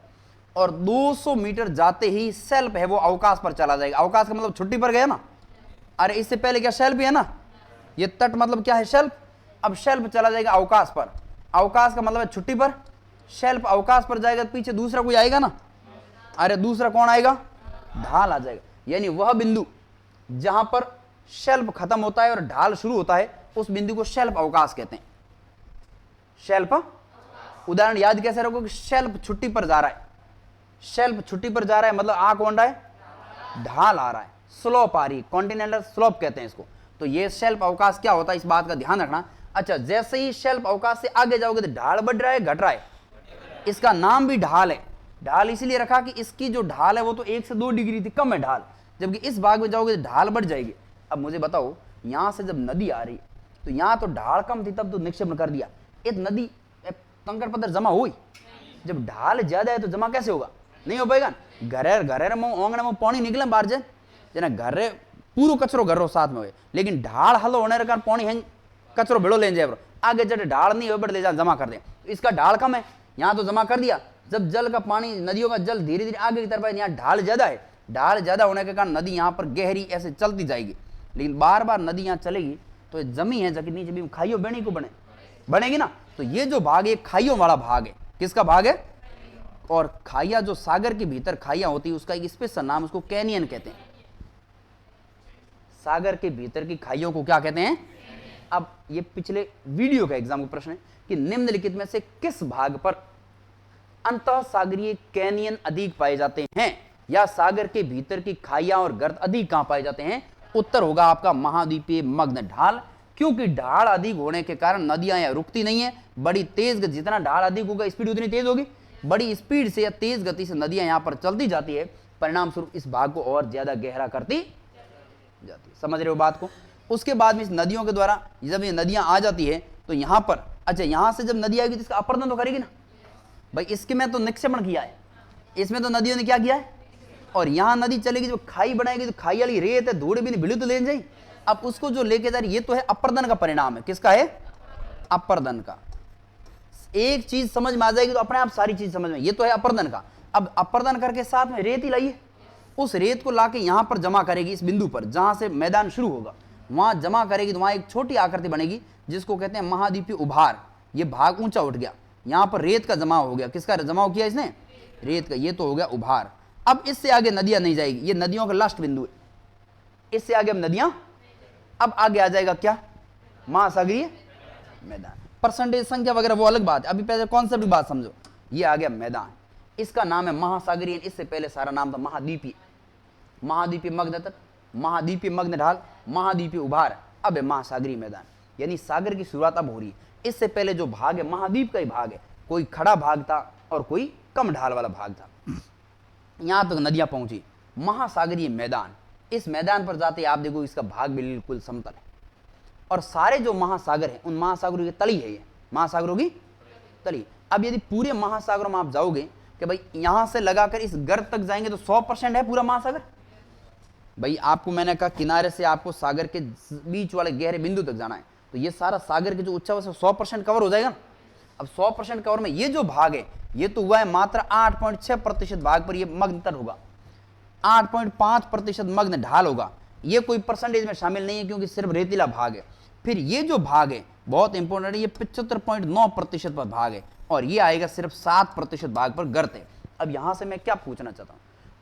और 200 मीटर जाते ही शेल्फ है वो अवकाश पर चला जाएगा। अवकाश का मतलब छुट्टी पर गया ना। अरे इससे पहले क्या शेल्फ है ना, ये तट मतलब क्या है? शेल्फ। अब शेल्फ चला जाएगा अवकाश पर। अवकाश का मतलब है छुट्टी पर। शेल्फ अवकाश पर जाएगा, पीछे दूसरा कोई आएगा ना। अरे दूसरा कौन आएगा? ढाल आ जाएगा। यानी वह बिंदु जहां पर शेल्फ खत्म होता है और ढाल शुरू होता है, उस बिंदु को शेल्फ अवकाश कहते हैं। शेल्फ उदाहरण याद कैसे रखोगे? शेल्फ छुट्टी पर जा रहा है, शेल्फ छुट्टी पर जा रहा है मतलब आ कौन रहा है? ढाल आ रहा है, स्लोप आ रही है, कॉन्टिनेंटल स्लोप कहते हैं इसको। तो ये शेल्फ अवकाश क्या होता है, इस बात का ध्यान रखना। अच्छा, जैसे ही शेल्फ अवकाश से आगे जाओगे तो ढाल बढ़ रहा है घट रहा है, इसका नाम भी ढाल है। ढाल इसलिए रखा कि इसकी जो ढाल है वो तो 1 से 2 डिग्री थी, कम है ढाल, जबकि इस भाग में जाओगे तो ढाल बढ़ जाएगी। अब मुझे बताओ, यहां से जब नदी आ रही तो यहां तो ढाल कम थी, तब तो निक्षेपण कर दिया, एक नदी कंकड़ पत्थर जमा हुई। जब ढाल ज्यादा है तो जमा कैसे होगा? नहीं हो पाएगा। घरे ओंगने में पानी निकले बाहर जे जना घरे पूरो कचरो घरो साथ में हो, लेकिन ढाल हलो होने कारण पानी है कचरो भेड़ो ले जाए, आगे जब ढाल नहीं हो बड़े ले जा जमा कर दे। इसका ढाल कम है, यहाँ तो जमा कर दिया। जब जल का पानी, नदियों का जल धीरे धीरे आगे की तरफ है, यहाँ ढाल ज्यादा है, ढाल ज्यादा होने के कारण नदी यहाँ पर गहरी ऐसे चलती जाएगी। लेकिन बार बार नदी यहाँ चलेगी तो जमी है जबकि नीचे भी खाइयों बेणी को बनेगी ना। तो ये जो भाग है खाइयों वाला भाग है। किसका भाग है? और खाइया जो सागर के भीतर खाइया होती है उसका एक स्पेशल नाम, उसको कैनियन कहते हैं। सागर के भीतर की खाइयों को क्या कहते हैं? अब ये पिछले वीडियो का एग्जाम का प्रश्न है कि निम्नलिखित में से किस भाग पर अंतः सागरीय कैनियन अधिक पाए जाते हैं, या सागर के भीतर की खाइयां और गर्त अधिक कहां पाए जाते हैं? उत्तर होगा आपका महाद्वीपीय मग्न ढाल, क्योंकि ढाल अधिक होने के कारण नदियां यहां रुकती नहीं है, बड़ी तेज, जितना ढाल अधिक होगा स्पीड उतनी तेज होगी, बड़ी स्पीड से या तेज गति से नदियां यहां पर चलती जाती है, परिणाम स्वरूप इस भाग को और ज्यादा गहरा करती जाती है। समझ रहे हो बात को? उसके बाद में इस नदियों के द्वारा जब ये नदियां आ जाती है तो यहां पर, अच्छा यहां से जब नदी आएगी तो इसका अपरदन तो करेगी ना भाई, इसके में तो निक्षेपण किया है, इसमें तो नदियों ने क्या किया है, और यहां नदी चलेगी जो खाई बनाएगी तो खाई वाली रेत है धूड़ भी नहीं भिड़ी तो ले जाए, अब उसको जो लेके जा रही, ये तो है अपरदन का परिणाम है। किसका है? अपरदन का। एक चीज समझ में आ जाएगी तो अपने आप सारी चीज समझ में, ये तो है अपरदन का। अब अपरदन करके साथ में रेत ही लाइए, उस रेत को लाके यहां पर जमा करेगी, इस बिंदु पर जहां से मैदान शुरू होगा वहां जमा करेगी, तो वहां एक छोटी आकृति बनेगी जिसको कहते हैं महाद्वीपीय उभार। ये भाग ऊंचा उठ गया, यहां पर रेत का जमाव हो गया। किसका जमाव किया इसने? रेत का, ये तो हो गया उभार। अब इससे आगे नदियां नहीं जाएगी, ये नदियों का लास्ट बिंदु है। इससे आगे अब नदियां, अब आगे आ जाएगा क्या, महासागरीय मैदान। परसेंटेज संख्या वगैरह वो अलग बात है, अभी पहले कॉन्सेप्ट की बात समझो। ये आ गया मैदान, इसका नाम है महासागरीय, इससे पहले सारा नाम था महाद्वीपीय। महाद्वीपीय मग्न तट, महाद्वीपीय मग्न ढाल, महाद्वीपीय उभार, अब है महासागरीय मैदान। यानी सागर की शुरुआत अब हो रही है। इससे पहले जो भाग है महाद्वीप का ही भाग है, कोई खड़ा भाग था और कोई कम ढाल वाला भाग था। यहां तक नदियां पहुंची, महासागरीय मैदान। इस मैदान पर जाते आप देखो इसका भाग बिल्कुल समतल है, और सारे जो महासागर हैं उन महासागरों की तली है, ये महासागरों की तली। अब यदि पूरे महासागरों में आप जाओगे कि भाई यहां से लगाकर इस गर्त तक जाएंगे तो 100% है पूरा महासागर। भाई आपको मैंने कहा किनारे से आपको सागर के बीच वाले गहरे बिंदु तक जाना है, तो ये सारा सागर के जो उच्चावच 100% कवर हो जाएगा ना। अब 100% कवर में ये जो भाग है ये तो हुआ है मात्र 8.6% भाग पर ये मग्न तट होगा, 8.5% मग्न ढाल होगा। ये कोई परसेंटेज में शामिल नहीं है क्योंकि सिर्फ रेतीला भाग है। फिर ये जो भाग है बहुत इंपॉर्टेंट है, ये 75.9% पर भाग है, और ये आएगा सिर्फ 7% भाग पर गर्त है। अब यहां से मैं क्या पूछना चाहता हूं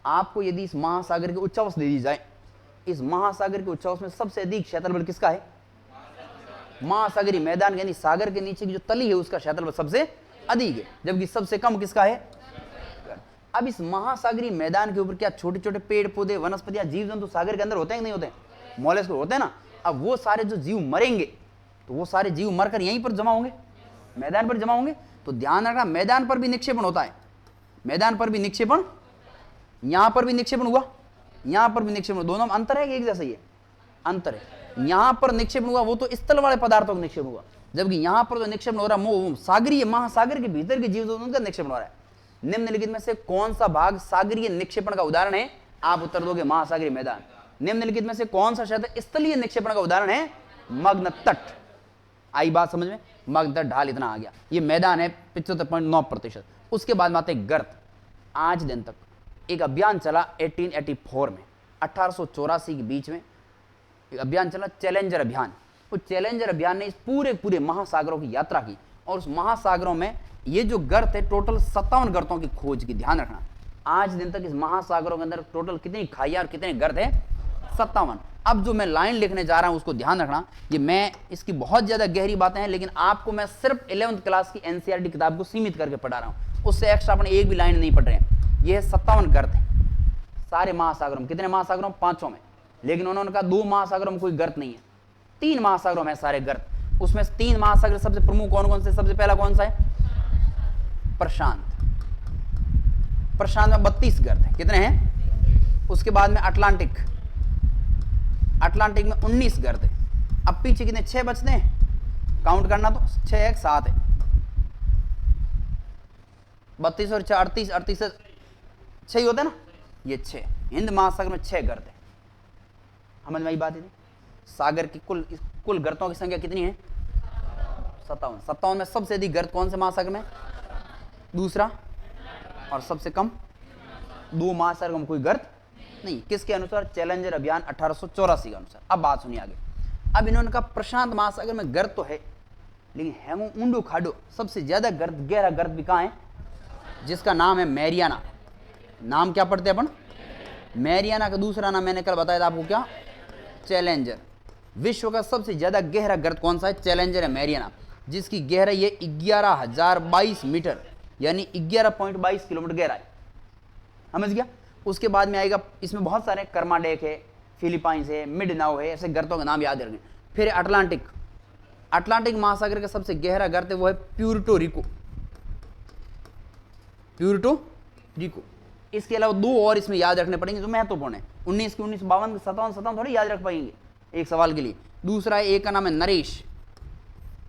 आपको, यदि इस महासागर के उच्चावच दे दी जाए, इस महासागर के उच्चावच में सबसे अधिक क्षेत्रफल किसका है, महासागरीय मैदान, यानी सागर के नीचे की जो तली है उसका क्षेत्रफल सबसे अधिक है, जबकि सबसे कम किसका है। अब इस महासागरीय मैदान के ऊपर क्या छोटे छोटे पेड़ पौधे वनस्पतियां जीव जंतु सागर के अंदर होते हैं कि नहीं होते, मोलस्क होते हैं ना। अब वो सारे जो जीव मरेंगे तो वो सारे जीव मरकर यहीं पर जमा होंगे, मैदान पर जमा होंगे। तो ध्यान रखना मैदान पर भी निक्षेपण होता है, मैदान पर भी निक्षेपण, यहां पर भी निक्षेपण हुआ, यहां पर भी निक्षेपण, दोनों में अंतर है कि एक जैसा ही है, अंतर है। यहां पर निक्षेपण हुआ वो तो स्थल वाले पदार्थों का निक्षेपण हुआ, जबकि यहां पर जो निक्षेपण हो रहा है वो सागरीय महासागर के भीतर के जीव जंतुओं का निक्षेपण हो रहा है। निम्नलिखित में से कौन सा भाग सागरीय निक्षेपण का उदाहरण है, आप उत्तर दोगे महासागरीय मैदान। निम्नलिखित में से कौन सा क्षेत्र स्थलीय निक्षेपण का उदाहरण है, मग्न तट। आई बात समझ में, मग्न तट ढाल इतना आ गया, ये मैदान है 75.9%। उसके बाद में आते हैं गर्त। आज दिन तक एक अभियान चला 1884 में, 1884 के बीच में एक अभियान चला, चैलेंजर अभियान। उस चैलेंजर अभियान ने इस पूरे महासागरों की यात्रा की, और उस महासागरों में ये जो गर्त है टोटल 57 गर्तों की खोज की। ध्यान रखना आज दिन तक इस महासागरों के अंदर टोटल कितनी खाइयां और कितने गर्त है, 57। अब जो मैं लाइन लिखने जा रहा हूं उसको ध्यान रखना, ये मैं इसकी बहुत ज्यादा गहरी बातें हैं, लेकिन आपको मैं सिर्फ 11th क्लास की एनसीईआरटी किताब को सीमित करके पढ़ा रहा हूं, उससे एक्स्ट्रा अपने एक भी लाइन नहीं पढ़ रहे हैं। ये 57 गर्त है सारे महासागरों में। कितने महासागरों में, 5 में, लेकिन उन्होंने कहा 2 महासागरों में कोई गर्त नहीं है, 3 महासागरों में सारे गर्त। उसमें 3 महासागर सबसे प्रमुख कौन कौन से, सबसे पहला कौन सा है, प्रशांत। प्रशांत में 32 गर्त है, कितने हैं। उसके बाद में अटलांटिक, अटलांटिक में 19 गर्त है। अब पीछे कितने, 6 बचते हैं, काउंट करना तो 6 1 7 है, 32 और 4 38, 38 से 6 ही होते हैं ना, ये 6। हिंद महासागर में 6 गर्त है। समझ में आई बात है। सागर की कुल गर्तों की संख्या कितनी है, 57। 57 में सबसे अधिक गर्त कौन से महासागर में, दूसरा, और सबसे कम 2 महासागर में कोई गर्त नहीं। किसके अनुसार, चैलेंजर अभियान 1884 के अनुसार। अब बात सुनिए आगे। अब इन्होंने कहा प्रशांत महासागर में गर्त तो है, लेकिन हेमू ऊंडो खाडो सबसे ज्यादा गर्त, गहरा गर्त भी कहां है, जिसका नाम है मैरियाना। नाम क्या पढ़ते हैं अपन, मैरियाना का दूसरा नाम मैंने कल बताया था आपको, क्या, चैलेंजर। विश्व का सबसे ज्यादा गहरा गर्त कौन सा है, चैलेंजर है, मैरियाना, जिसकी गहराई है 11,022 मीटर, यानी 11.22 किलोमीटर गहरा है। समझ गया। उसके बाद में आएगा, इसमें बहुत सारे, कर्माडेक है, फिलीपाइंस है, मिडनाउ है, ऐसे गर्तों का नाम याद रखें। फिर अटलांटिक, अटलांटिक महासागर का सबसे गहरा गर्त है वो है प्यूर्टो रिको, प्यूर्टो रिको। इसके अलावा 2 और इसमें याद रखने पड़ेंगे जो महत्वपूर्ण है, 19 की 19, 52 57 थोड़ी याद रख पाएंगे एक सवाल के लिए। दूसरा है, एक का नाम है नरेश।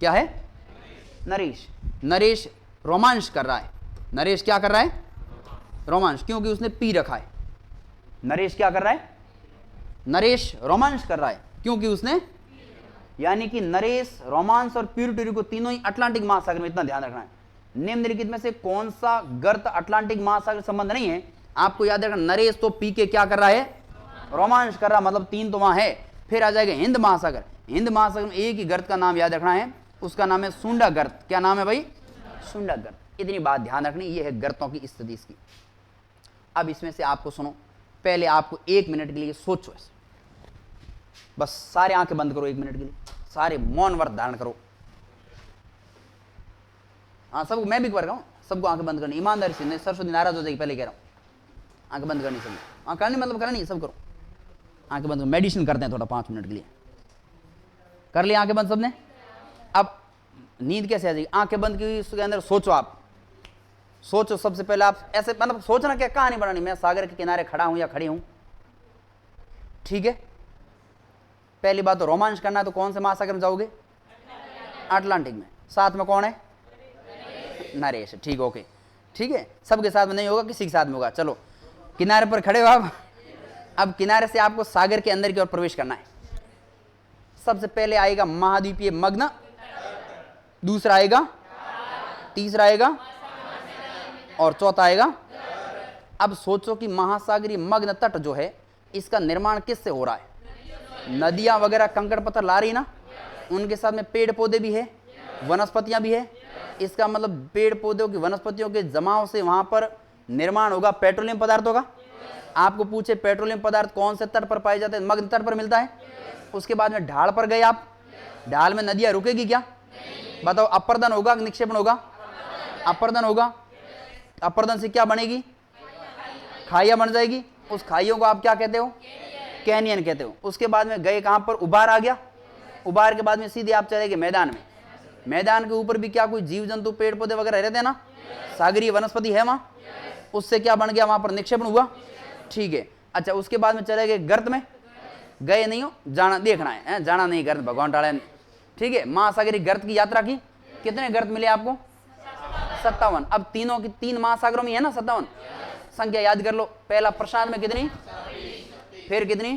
क्या है, नरेश। नरेश रोमांस कर रहा है, नरेश क्या कर रहा है, रोमांस, क्योंकि उसने पी रखा है। नरेश क्या कर रहा है, नरेश रोमांस कर रहा है क्योंकि उसने, यानी कि नरेश, रोमांस और प्यूर्टो रिको तीनों ही अटलांटिक महासागर में, इतना ध्यान रखना है। निम्नलिखित में से कौन सा गर्त अटलांटिक महासागर संबंध नहीं है, आपको याद रखना। नरेश तो पी के क्या कर रहा है, रोमांस कर रहा, मतलब 3 तो वहां है। फिर आ जाएगा हिंद महासागर। हिंद महासागर में एक ही गर्त का नाम याद रखना है, उसका नाम है सुंडा गर्त। क्या नाम है भाई, सुंडा गर्त। इतनी बात ध्यान रखनी, ये है गर्तों की स्थिति इसकी। अब इसमें से आपको सुनो, पहले आपको 1 मिनट के लिए सोचो ऐसे, बस सारे आंखें बंद करो 1 मिनट के लिए, सारे मौन व्रत धारण करो। हाँ सबको, मैं भी कर रहा हूँ, सबको आंखें बंद करनी, ईमानदारी से, नहीं सरस्वती नाराज हो जाएगी, पहले कह रहा हूँ, आंखें बंद करनी सबने। हाँ करनी मतलब करनी, सब करो आंखें बंद करो। मेडिसिन करते हैं थोड़ा 5 मिनट के लिए, कर लिया आंखें बंद सबने। अब नींद कैसे आ जाएगी, आंखें बंद की, उसके अंदर सोचो, आप सोचो सबसे पहले आप ऐसे, मतलब सोचना क्या, कहानी बनानी, मैं सागर के किनारे खड़ा हूं या खड़ी हूं, ठीक है। पहली बात तो रोमांच करना है, तो कौन से महासागर में जाओगे, अटलांटिक में। साथ में कौन है, नरेश, ठीक, ओके, ठीक है। सबके साथ में नहीं होगा, किसी के साथ में होगा। चलो किनारे पर खड़े हो आप। अब किनारे से आपको सागर के अंदर की ओर प्रवेश करना है। सबसे पहले आएगा महाद्वीपीय मग्न, दूसरा आएगा, तीसरा आएगा और चौथा आएगा। अब सोचो कि महासागरीय मग्न तट जो है, इसका निर्माण किससे हो रहा है, नदियां वगैरह कंकड़ पत्थर ला रही ना, उनके साथ में पेड़ पौधे भी है, वनस्पतियां भी है। इसका मतलब पेड़ पौधों की, वनस्पतियों के जमाव से वहां पर निर्माण होगा पेट्रोलियम पदार्थों का। आपको पूछे पेट्रोलियम पदार्थ कौन से तट पर पाए जाते हैं, मग्न तट पर मिलता है। उसके बाद में ढाल पर गए आप, ढाल में नदियां रुकेगी क्या, बताओ, अपर्दन होगा, निक्षेपण होगा, अपर्दन होगा। अपर्दन से क्या बनेगी, खाइयां बन जाएगी। उस खाइयों को आप क्या कहते हो, कैनियन कहते हो। उसके बाद में गए कहां पर, उबार आ गया, उबार के बाद में सीधे आप चले गए मैदान में। मैदान के ऊपर भी क्या कोई जीव जंतु पेड़ पौधे वगैरह रहते हैं ना, सागरीय वनस्पति है वहां, उससे क्या बन गया, वहां पर निक्षेपण हुआ, ठीक है। अच्छा उसके बाद में चले गए गर्त में, गए नहीं हो, जाना देखना है, जाना नहीं गर्त, भगवान टाले, ठीक है। महासागरीय गर्त की यात्रा की, कितने गर्त मिले आपको, 57। अब तीनों की, 3 महासागरों में है ना 57 संख्या, याद कर लो। पहला प्रशांत में कितनी, फिर कितनी,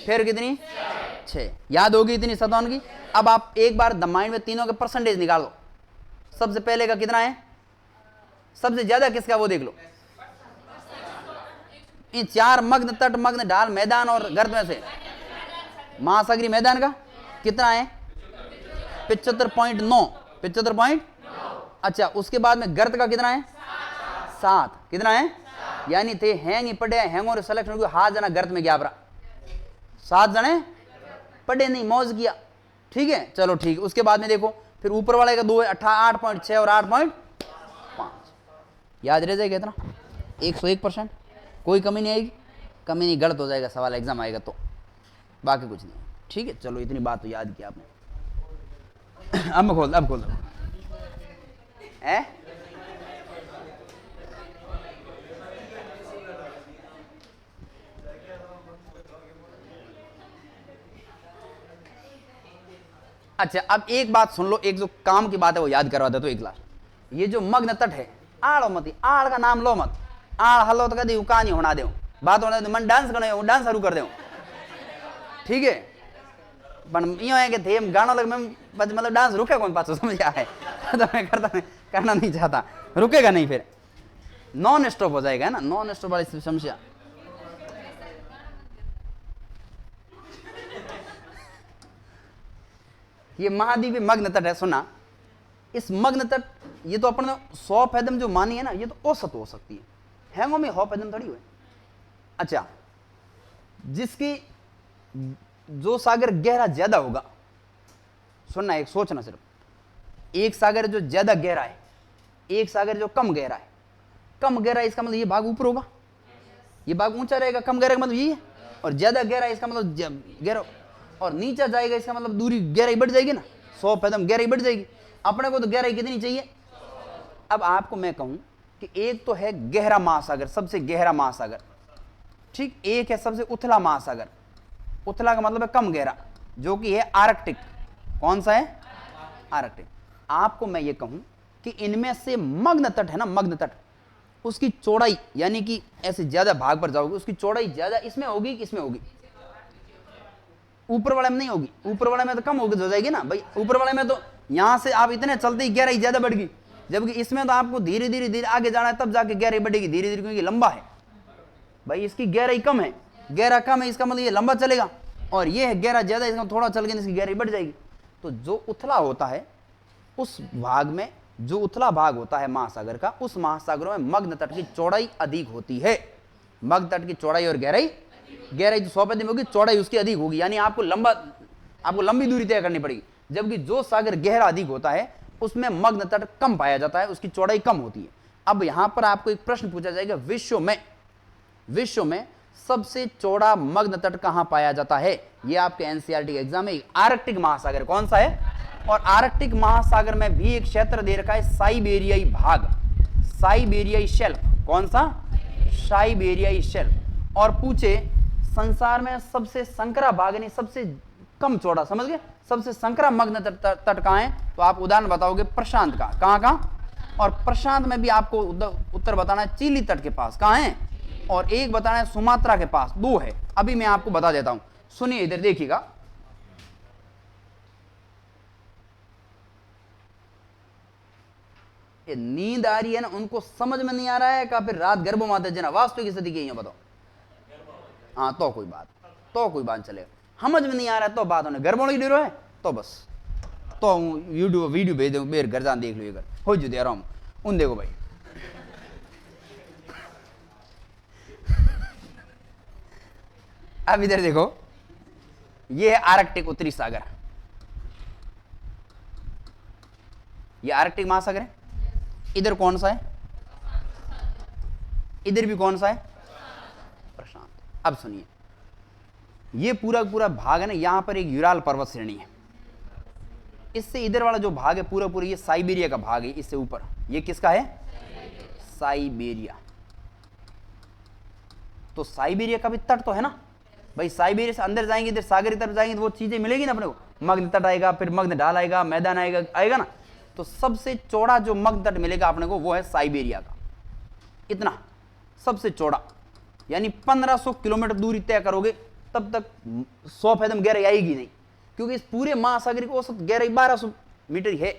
फिर कितनी, 6, याद होगी इतनी 57 की। अब आप एक बार द माइंड में तीनों के परसेंटेज निकालो। सबसे पहले का कितना है, सबसे ज्यादा किसका, वो देख लो। इन 4 मग्न तट, मग्न ढाल, मैदान और गर्त में से महासागरीय मैदान का कितना है, 75.9, 75. अच्छा उसके बाद में गर्त का कितना है, 7, कितना है, यानी थे हैंग ही पढ़े, हैंगों सिलेक्शन को हाथ जना गर्त में गया, 7 जने पढ़े नहीं, मौज किया, ठीक है। चलो ठीक है। उसके बाद में देखो फिर ऊपर वाले का 2 है, 8.6 और 8.5, याद रह जाएगा इतना, 101%, कोई कमी नहीं आएगी, कमी नहीं, गलत हो जाएगा सवाल एग्जाम आएगा तो, बाकी कुछ नहीं, ठीक है। चलो इतनी बात तो याद किया आपने। अब खोल, अब खोल है, अच्छा अब एक बात सुन लो, एक जो काम की बात है वो याद करवा दे तो एक लाख। ये जो मग्न तट है, आड़ मत, आड़ का नाम लो मत, आड़ हलो तो कभी कहानी होना दे, बात होना दे, मन डांस करने, डांस शुरू कर दे, ठीक है। पर यो है कि थे गाना लग में मतलब डांस रुके कौन पास, समझ आया है तो मैं करना नहीं चाहता, रुकेगा नहीं, फिर नॉन स्टॉप हो जाएगा, है ना, नॉन स्टॉप वाली समस्या। ये महाद्वीपीय मग्न तट है, सुना, इस मग्न तट, ये तो अपन 100 जो मानी है ना, ये तो औसत हो सकती है, हैंगों में 100 थोड़ी हुए। अच्छा जिसकी, जो सागर गहरा ज्यादा होगा, सुनना, एक सोचना, सिर्फ एक सागर जो ज्यादा गहरा है, एक सागर जो कम गहरा है। कम गहरा इसका मतलब ये भाग ऊपर होगा, ये भाग ऊंचा रहेगा, कम गहरा का मतलब ये है। और ज्यादा गहरा इसका मतलब गहरा, और नीचा जाएगा इसका मतलब दूरी, गहराई बढ़ जाएगी ना, 100 गहराई बढ़ जाएगी। अपने को तो गहराई कितनी चाहिए। अब आपको मैं कहूं कि एक तो है गहरा महासागर, सबसे गहरा महासागर, ठीक, एक है सबसे उथला महासागर। उथला का मतलब है कम गहरा, जो कि है आर्कटिक। कौन सा है, आर्कटिक। आपको मैं ये कहूं कि इनमें से मग्न तट है ना, मग्न तट, उसकी चौड़ाई, यानी कि ऐसे ज्यादा भाग पर जाओगे, उसकी चौड़ाई ज्यादा इसमें होगी कि इसमें होगी, ऊपर वाले में नहीं होगी। ऊपर वाले में तो कम हो जाएगी ना भाई, ऊपर वाले में तो यहां से आप इतने चलते ही गहराई ज्यादा बढ़ गई, जबकि इसमें तो आपको धीरे धीरे धीरे आगे जाना है, तब जाके गहराई बढ़ेगी धीरे धीरे, क्योंकि लंबा है भाई, इसकी गहराई कम है, गहरा कम है, इसका मतलब ये लंबा चलेगा। और ये है गहरा ज्यादा, इसका थोड़ा चल के इसकी गहराई बढ़ जाएगी। तो जो उथला होता है उस भाग में जो उथला भाग होता है महासागर का, उस महासागरों में मग्न तट की चौड़ाई अधिक होती है। मग्न तट की चौड़ाई और गहराई, गहराई जो 100 होगी, चौड़ाई उसकी अधिक होगी, यानी आपको लंबी दूरी तय करनी पड़ेगी। जबकि जो सागर गहरा अधिक होता है उसमें मग्न तट कम पाया जाता है, उसकी चौड़ाई कम होती है। अब यहां पर आपको एक प्रश्न पूछा जाएगा, विश्व में सबसे चौड़ा मग्न तट कहां पाया जाता है? यह आपके एनसीईआरटी के एग्जाम में आर्कटिक महासागर कौन सा है? और आर्कटिक महासागर में भी एक क्षेत्र दे रखा है, साइबेरियाई भाग, साइबेरियाई शेल्फ। कौन सा? साइबेरियाई शेल्फ। और पूछे संसार में सबसे संकरा भाग यानी सबसे कम चौड़ा, समझ गए, सबसे संकरा मग्न तट कहां है? तो आप उदाहरण बताओगे प्रशांत का। कहां? और प्रशांत में भी आपको उत्तर बताना है चिली तट के पास कहां है, और एक बताना है सुमात्रा के पास। 2 है, अभी मैं आपको बता देता हूं, सुनिए इधर देखिएगा। ये नींद आ रही है ना, उनको समझ में नहीं आ रहा है का फिर रात गर्भ माता जना वास्तविक स्थिति की है बताओ। हाँ तो कोई बात चलेगा, समझ में नहीं आ रहा है तो बात होने गर्भ होने की डर है तो बस तो वीडियो भेज दूँ, मेरे घर जान देख लो, घर हो जो दे रहा हूँ उन देखो भाई। अब इधर देखो, ये है आर्कटिक उत्तरी सागर, ये आर्कटिक महासागर है। इधर कौन सा है? इधर भी कौन सा है? प्रशांत। अब सुनिए, ये पूरा भाग है ना, यहां पर एक यूराल पर्वत श्रेणी है, इससे इधर वाला जो भाग है पूरा ये साइबेरिया का भाग है। इससे ऊपर ये किसका है? साइबेरिया। तो साइबेरिया का भी तट तो है ना भाई, साइबेरिया से अंदर जाएंगे, इधर सागर की तरफ जाएंगे तो वो चीजें मिलेगी ना अपने को, मग्न तट आएगा, फिर मग्न ढाल आएगा, मैदान आएगा ना। तो सबसे चौड़ा जो मग्न तट मिलेगा अपने को वो है साइबेरिया का, इतना सबसे चौड़ा, यानी 1500 किलोमीटर दूरी तय करोगे तब तक 100 फीट गहराई आएगी नहीं, क्योंकि इस पूरे महासागर की औसत गहराई 1200 मीटर है।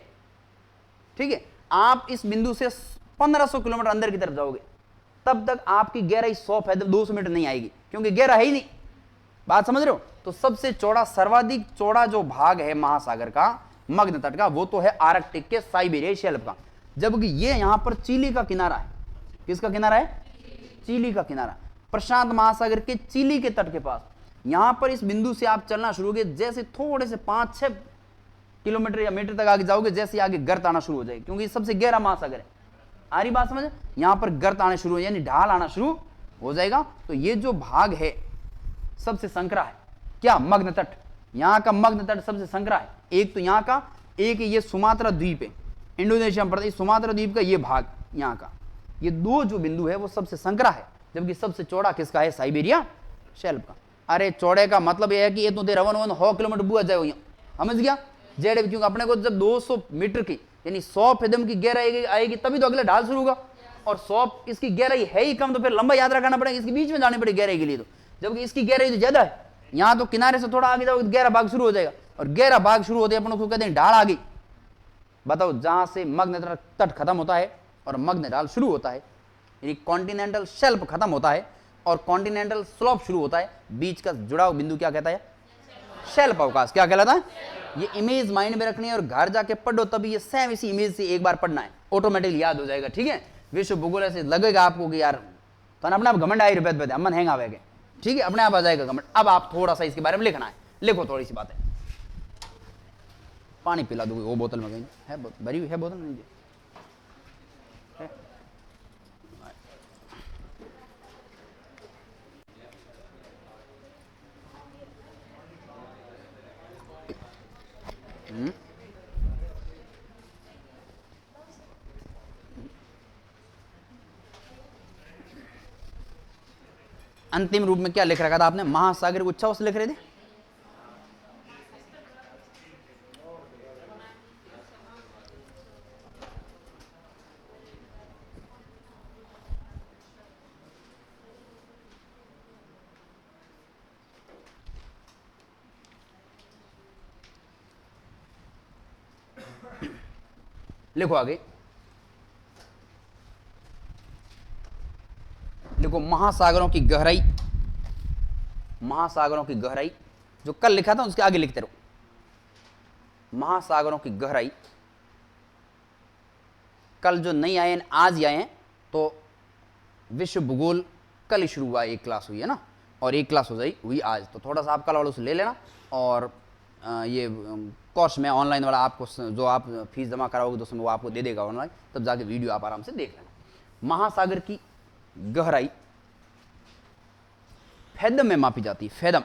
ठीक है, आप इस बिंदु से 1500 किलोमीटर अंदर की तरफ जाओगे तब तक आपकी गहराई 100 फीट 200 मीटर नहीं आएगी, क्योंकि गहरा है ही नहीं। बात समझ रहे हो? तो सबसे चौड़ा, सर्वाधिक चौड़ा जो भाग है महासागर का, मग्न तट का, वो तो है आर्कटिक के साइबेरिया शेल्फ का। जबकि ये यहां पर चिली का किनारा है। किसका किनारा है? चिली का किनारा। प्रशांत महासागर के चिली के तट के पास, यहां पर इस बिंदु से आप चलना शुरू होगे, जैसे थोड़े से 5-6 किलोमीटर या मीटर तक आगे जाओगे, जैसे आगे गर्त आना शुरू हो जाएगी, क्योंकि सबसे गहरा महासागर है। आ रही बात समझ? यहां पर गर्त आने शुरू हो, यानी ढाल आना शुरू हो जाएगा। तो ये जो भाग है सबसे संकरा है। क्या? मग्न तट। यहां का मग्न तट सबसे संकरा है। एक तो यहां का, एक ये सुमात्रा द्वीप है, इंडोनेशिया में पड़ता है, सुमात्रा द्वीप का ये भाग यहां का, ये 2 जो बिंदु है वो सबसे संकरा है। जबकि सबसे चौड़ा किसका है? साइबेरिया शेल्फ का। अरे चौड़े का मतलब यह है कि ये तो 1 किलोमीटर बुआ जाए, समझ गया? जेड, क्योंकि अपने को जब 200 मीटर की यानी 100 फीट की गहराई आएगी तभी तो अगले ढाल शुरू होगा, और 100 इसकी गहराई है ही कम, तो फिर लंबा यात्रा करना पड़ेगा, इसके बीच में जाने पड़ेगी गहराई के लिए। तो जबकि इसकी गहराई तो ज्यादा है, यहां तो किनारे से थोड़ा आगे जाओगे गहरा भाग शुरू हो जाएगा, और गहरा भाग शुरू होते अपन को कहते हैं ढाल आ गई। बताओ, जहां से मग्न तट खत्म होता है और मग्न ढाल शुरू होता है, यानी कॉन्टिनेंटल शेल्फ खत्म होता है और कॉन्टिनेंटल स्लोप शुरू होता है, बीच का जुड़ाव बिंदु क्या कहता है? शेल्फ अवकाश। क्या कहलाता है? ये इमेज माइंड में रखनी है और घर जाके पढ़ो, तभी ये सेम इसी इमेज से एक बार पढ़ना है, ऑटोमेटिकली याद हो जाएगा। ठीक है, विश्व भूगोल ऐसे लगेगा आपको कि यार तो अपने आप घमंड आई रुपये पे अमन हैंग आवेगा। ठीक है, अपने आप आ जाएगा घमंड। अब आप थोड़ा सा इसके बारे में लिखना है, लिखो थोड़ी सी बातें। पानी पिला दोगे वो बोतल में कहीं है, भरी हुई है बोतल नहीं जी? अंतिम रूप में क्या लिख रखा था आपने? महासागर उच्छ्वास लिख रहे थे। लिखो आगे, लिखो महासागरों की गहराई, महासागरों की गहराई जो कल लिखा था उसके आगे लिखते रहो। महासागरों की गहराई कल जो नहीं आए हैं आज ही आए हैं, तो विश्व भूगोल कल ही शुरू हुआ, एक क्लास हुई है ना, और एक क्लास हो जाई हुई आज, तो थोड़ा सा आप कल वालों से ले लेना। और ये कोर्स में ऑनलाइन वाला आपको जो आप फीस जमा कराओगे दोस्तों वो आपको दे देगा ऑनलाइन, तब जाके वीडियो आप आराम से देख लेना। महासागर की गहराई फैदम में मापी जाती है, फैदम,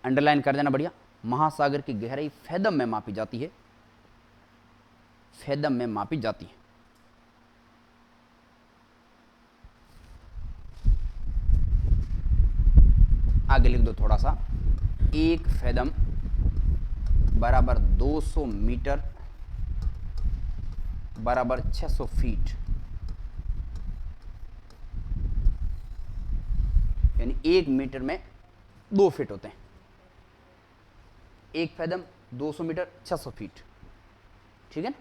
अंडरलाइन कर देना बढ़िया। महासागर की गहराई फैदम में मापी जाती है, फैदम में मापी जाती है। आगे लिख दो थोड़ा सा, एक फैदम बराबर 200 मीटर बराबर 600 फीट, यानी 1 मीटर में 2 फीट होते हैं। एक फैदम 200 मीटर 600 फीट, ठीक है ना।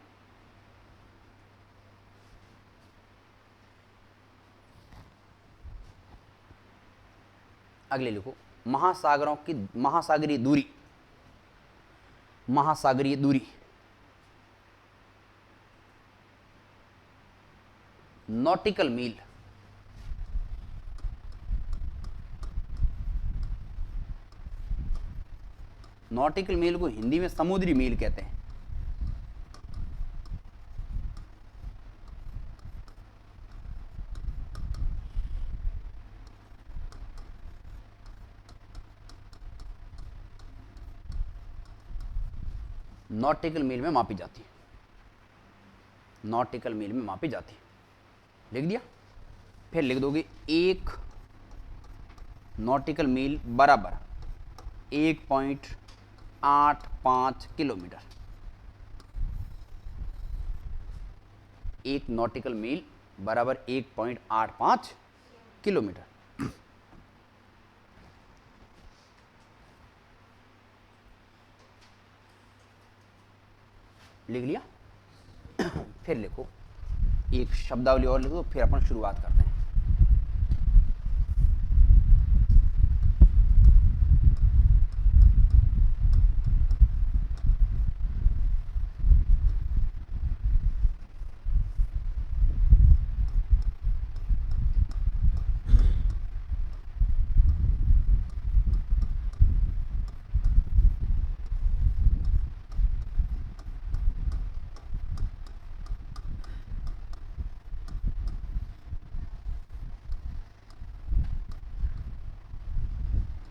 अगले लिखो, महासागरों की महासागरीय दूरी, महासागरीय दूरी नॉटिकल मील, नॉटिकल मील को हिंदी में समुद्री मील कहते हैं। नॉटिकल मील में मापी जाती है, नॉटिकल मील में मापी जाती है। लिख दिया। फिर लिख दोगे एक नॉटिकल मील बराबर 1.85 किलोमीटर, एक नॉटिकल मील बराबर 1.85 किलोमीटर। लिख लिया। फिर लिखो एक शब्दावली और लिखो, फिर अपन शुरुआत करते हैं।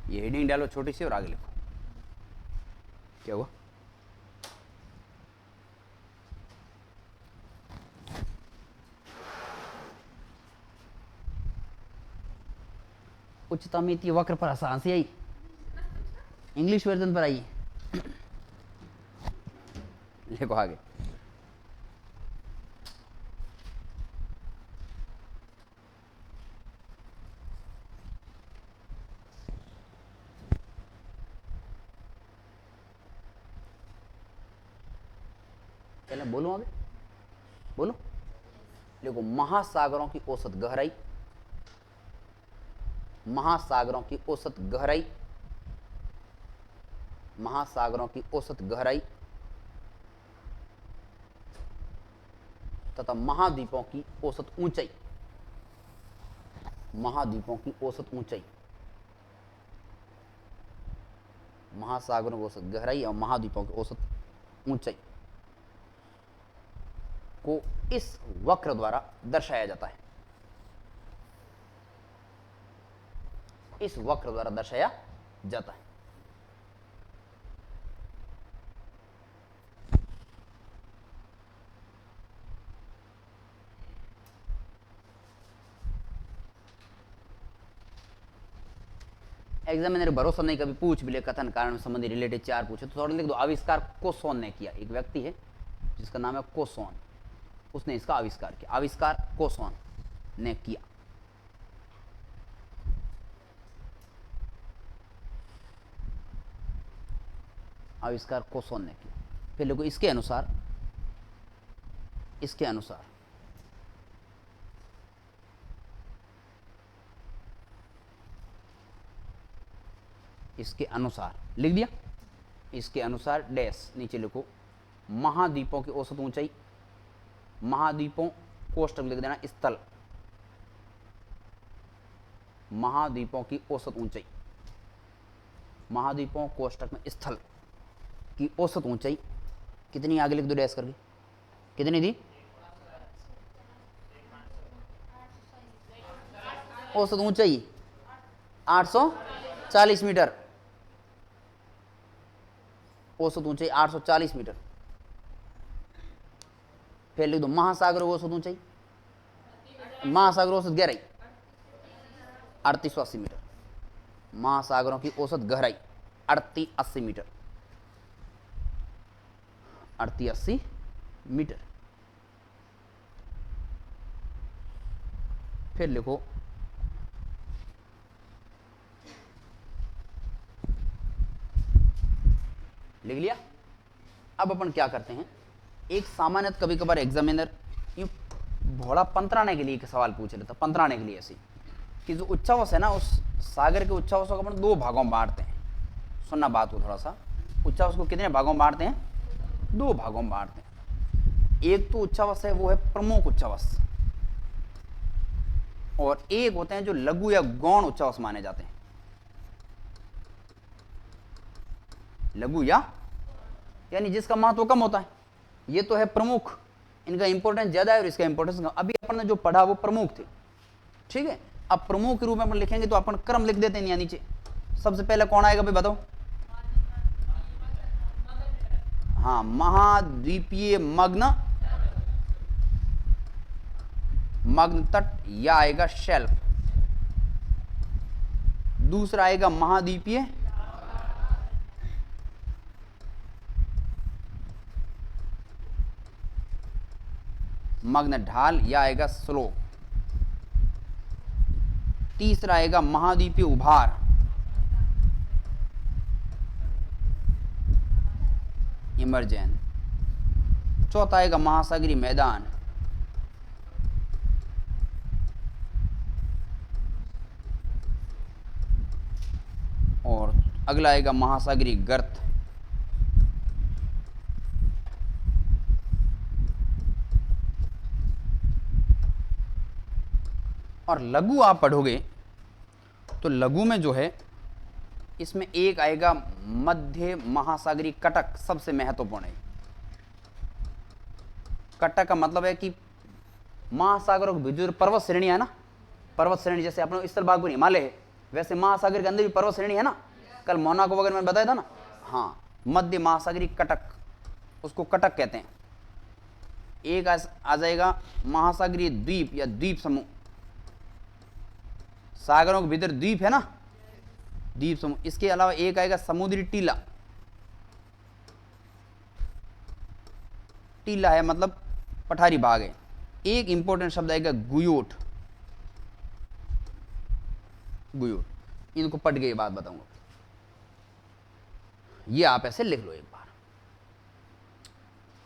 ये हेडिंग डालो छोटी सी और आगे लिखो। क्या हुआ? उच्चतम मिति वक्र पर आसान से आई, इंग्लिश वर्जन पर आई। लिखो आगे। पहले बोलो, आगे बोलो। देखो महासागरों की औसत गहराई, महासागरों की औसत गहराई, महासागरों की औसत गहराई तथा महाद्वीपों की औसत ऊंचाई, महाद्वीपों की औसत ऊंचाई, महासागरों की औसत गहराई और महाद्वीपों की औसत ऊंचाई को इस वक्र द्वारा दर्शाया जाता है, इस वक्र द्वारा दर्शाया जाता है। एग्जामिनर भरोसा नहीं, कभी पूछ भी ले कथन कारण संबंधी रिलेटेड 4 पूछे तो थोड़ा लिख दो। आविष्कार कोसोन ने किया, एक व्यक्ति है जिसका नाम है कोसोन, उसने इसका आविष्कार किया। आविष्कार कोसोन ने किया। आविष्कार कोसोन ने किया। फिर देखो इसके अनुसार, इसके अनुसार इसके अनुसार लिख दिया। इसके अनुसार डैश नीचे लिखो, महाद्वीपों की औसत ऊंचाई, महाद्वीपों कोष्टक लिख देना स्थल, महाद्वीपों की औसत ऊंचाई, महाद्वीपों कोष्टक में स्थल की औसत ऊंचाई कितनी, आगे लिख दो डैश करके, कितनी थी औसत ऊंचाई 840 मीटर, औसत ऊंचाई 840 मीटर। फिर लिख दो महासागर औसत ऊंचाई, महासागर औसत गहराई 3880 मीटर, महासागरों की औसत गहराई 3880 मीटर, 3880 मीटर। फिर लिखो लिख लिया। अब अपन क्या करते हैं, एक सामान्य कभी कभार एग्जामिनर यूं भोला पंतराने के लिए एक सवाल पूछ लेता, पंतराने के लिए ऐसे कि जो उच्चावश है ना, उस सागर के उच्चावशों को अपन दो भागों में बांटते हैं। सुनना बात को थोड़ा सा, उच्चावश को कितने भागों में बांटते हैं, दो भागों में बांटते हैं। एक तो उच्चावश है वो है प्रमुख उच्चावश, और एक होते हैं जो लघु या गौण उच्चावश माने जाते हैं, लघु यानी जिसका महत्व कम होता है। ये तो है प्रमुख, इनका इंपॉर्टेंस ज्यादा है और इसका इंपॉर्टेंस कम। अभी अपन ने जो पढ़ा वो प्रमुख थे, ठीक है। अब प्रमुख के रूप में अपन लिखेंगे तो अपन क्रम लिख देते हैं यहाँ नीचे। सबसे पहले कौन आएगा भाई बताओ, हाँ महाद्वीपीय मग्न, मग्न तट, या आएगा शेल्फ। दूसरा आएगा महाद्वीपीय मग्न ढाल, या आएगा स्लोप। तीसरा आएगा महाद्वीपीय उभार, इमरजेंट। चौथा आएगा महासागरीय मैदान, और अगला आएगा महासागरीय गर्त। और लघु आप पढ़ोगे तो लघु में जो है इसमें एक आएगा मध्य महासागरीय कटक, सबसे महत्वपूर्ण है। कटक का मतलब है कि महासागरों के बीच पर्वत श्रेणी है ना, पर्वत श्रेणी जैसे अपने स्थल भाग पर हिमालय है, वैसे महासागर के अंदर भी पर्वत श्रेणी है ना। कल मोनाको वगैरह मैंने बताया था ना, हाँ मध्य महासागरीय कटक, उसको कटक कहते हैं। एक आ जाएगा महासागरीय द्वीप या द्वीप समूह, सागरों के भीतर द्वीप है ना, द्वीप समूह। इसके अलावा एक आएगा समुद्री टीला, टीला है मतलब पठारी भाग है। एक इंपॉर्टेंट शब्द आएगा गुयोट, गुयोट। इनको पढ़ के ये बात बताऊंगा, ये आप ऐसे लिख लो एक बार।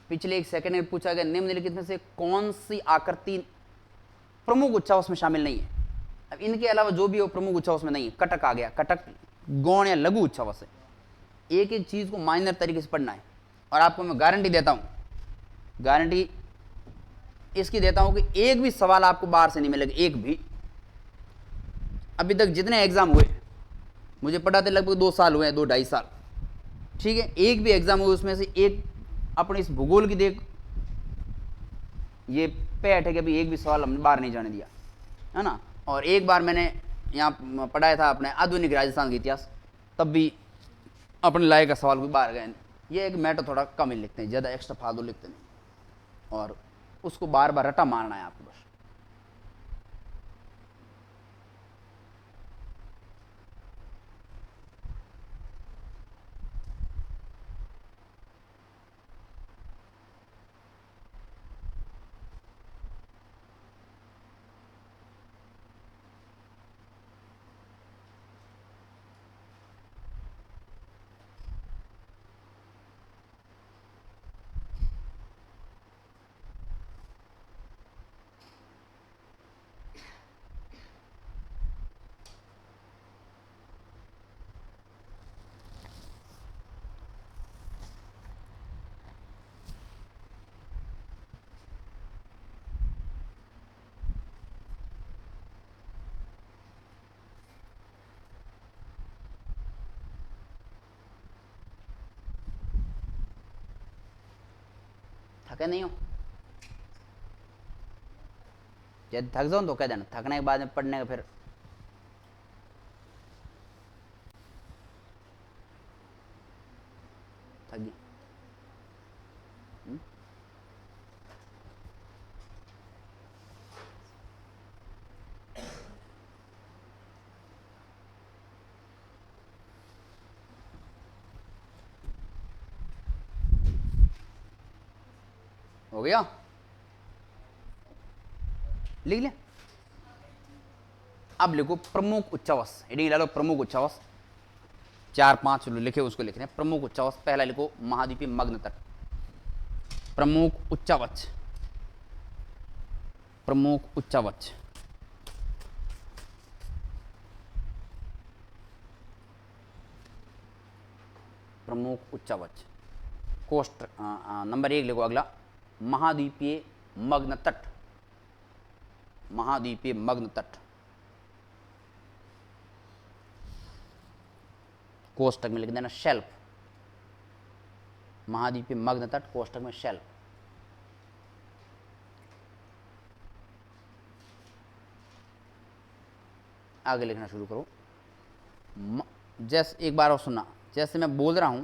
पिछले एक सेकंड में पूछा गया निम्नलिखित में से कौन सी आकृति प्रमुख उच्चावश में शामिल नहीं है। अब इनके अलावा जो भी हो प्रमुख उच्चावश में नहीं है। कटक आ गया, कटक गौण या लघु उच्चावश है। एक एक चीज को माइनर तरीके से पढ़ना है, और आपको मैं गारंटी देता हूं, गारंटी इसकी देता हूं कि एक भी सवाल आपको बाहर से नहीं मिलेगा, एक भी। अभी तक जितने एग्जाम हुए, मुझे पढ़ाते लगभग 2 साल हुए हैं, 2-2.5 साल, ठीक है। एक भी एग्जाम हुए उसमें से एक अपने इस भूगोल की देख ये पैठ है कि अभी एक भी सवाल हमने बाहर नहीं जाने दिया, है ना। और एक बार मैंने यहाँ पढ़ाया था अपने आधुनिक राजस्थान का इतिहास, तब भी अपने लाए का सवाल कोई बाहर गए। ये एक मैटर थोड़ा कम ही लिखते हैं, ज़्यादा एक्स्ट्रा फालतू लिखते नहीं, और उसको बार बार रटा मारना है आपको बस। थके नहीं हो? यदि थक जाओ तो कह देना, थकने के बाद में पढ़ने का फिर थक गई। हो गया? लिख लिया? अब लिखो प्रमुख उच्चावच, हेडिंग ला लो प्रमुख उच्चावच, 4-5 लिखे उसको लिखने। प्रमुख उच्चावच पहला लिखो महाद्वीपीय मग्न तट, प्रमुख उच्चावच, प्रमुख उच्चावच, प्रमुख उच्चावच। कोष्ट नंबर 1 लिखो अगला, महाद्वीपीय मग्न तट, महाद्वीपीय मग्न तट, कोष्टक में लिख देना शेल्फ, महाद्वीपीय मग्न तट कोष्टक में शेल्फ। आगे लिखना शुरू करो। जैसे एक बार और सुनना, जैसे मैं बोल रहा हूं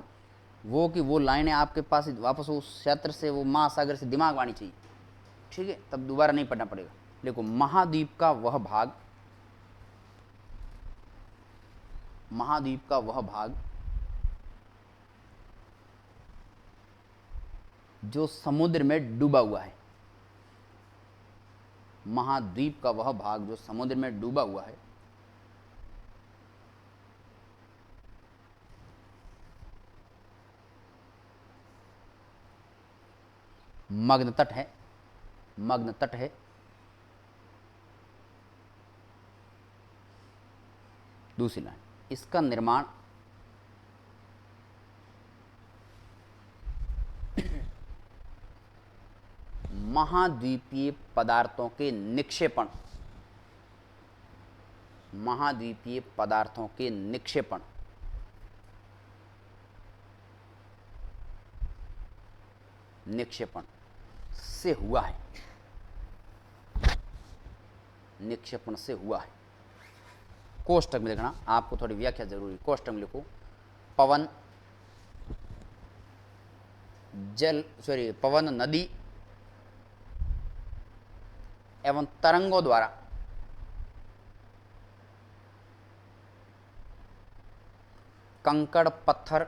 वो कि वो लाइनें आपके पास वापस उस क्षेत्र से, वो महासागर से दिमाग आनी चाहिए, ठीक है? तब दोबारा नहीं पढ़ना पड़ेगा। देखो, महाद्वीप का वह भाग, महाद्वीप का वह भाग जो समुद्र में डूबा हुआ है, महाद्वीप का वह भाग जो समुद्र में डूबा हुआ है, मग्न तट है, मग्न तट है। दूसरी लाइन, इसका निर्माण महाद्वीपीय पदार्थों के निक्षेपण, महाद्वीपीय पदार्थों के निक्षेपण, निक्षेपण से हुआ है, निक्षेपण से हुआ है। कोष्टक में देखना, आपको थोड़ी व्याख्या जरूरी। कोष्टक में लिखो पवन जल, सॉरी, पवन नदी एवं तरंगों द्वारा कंकड़ पत्थर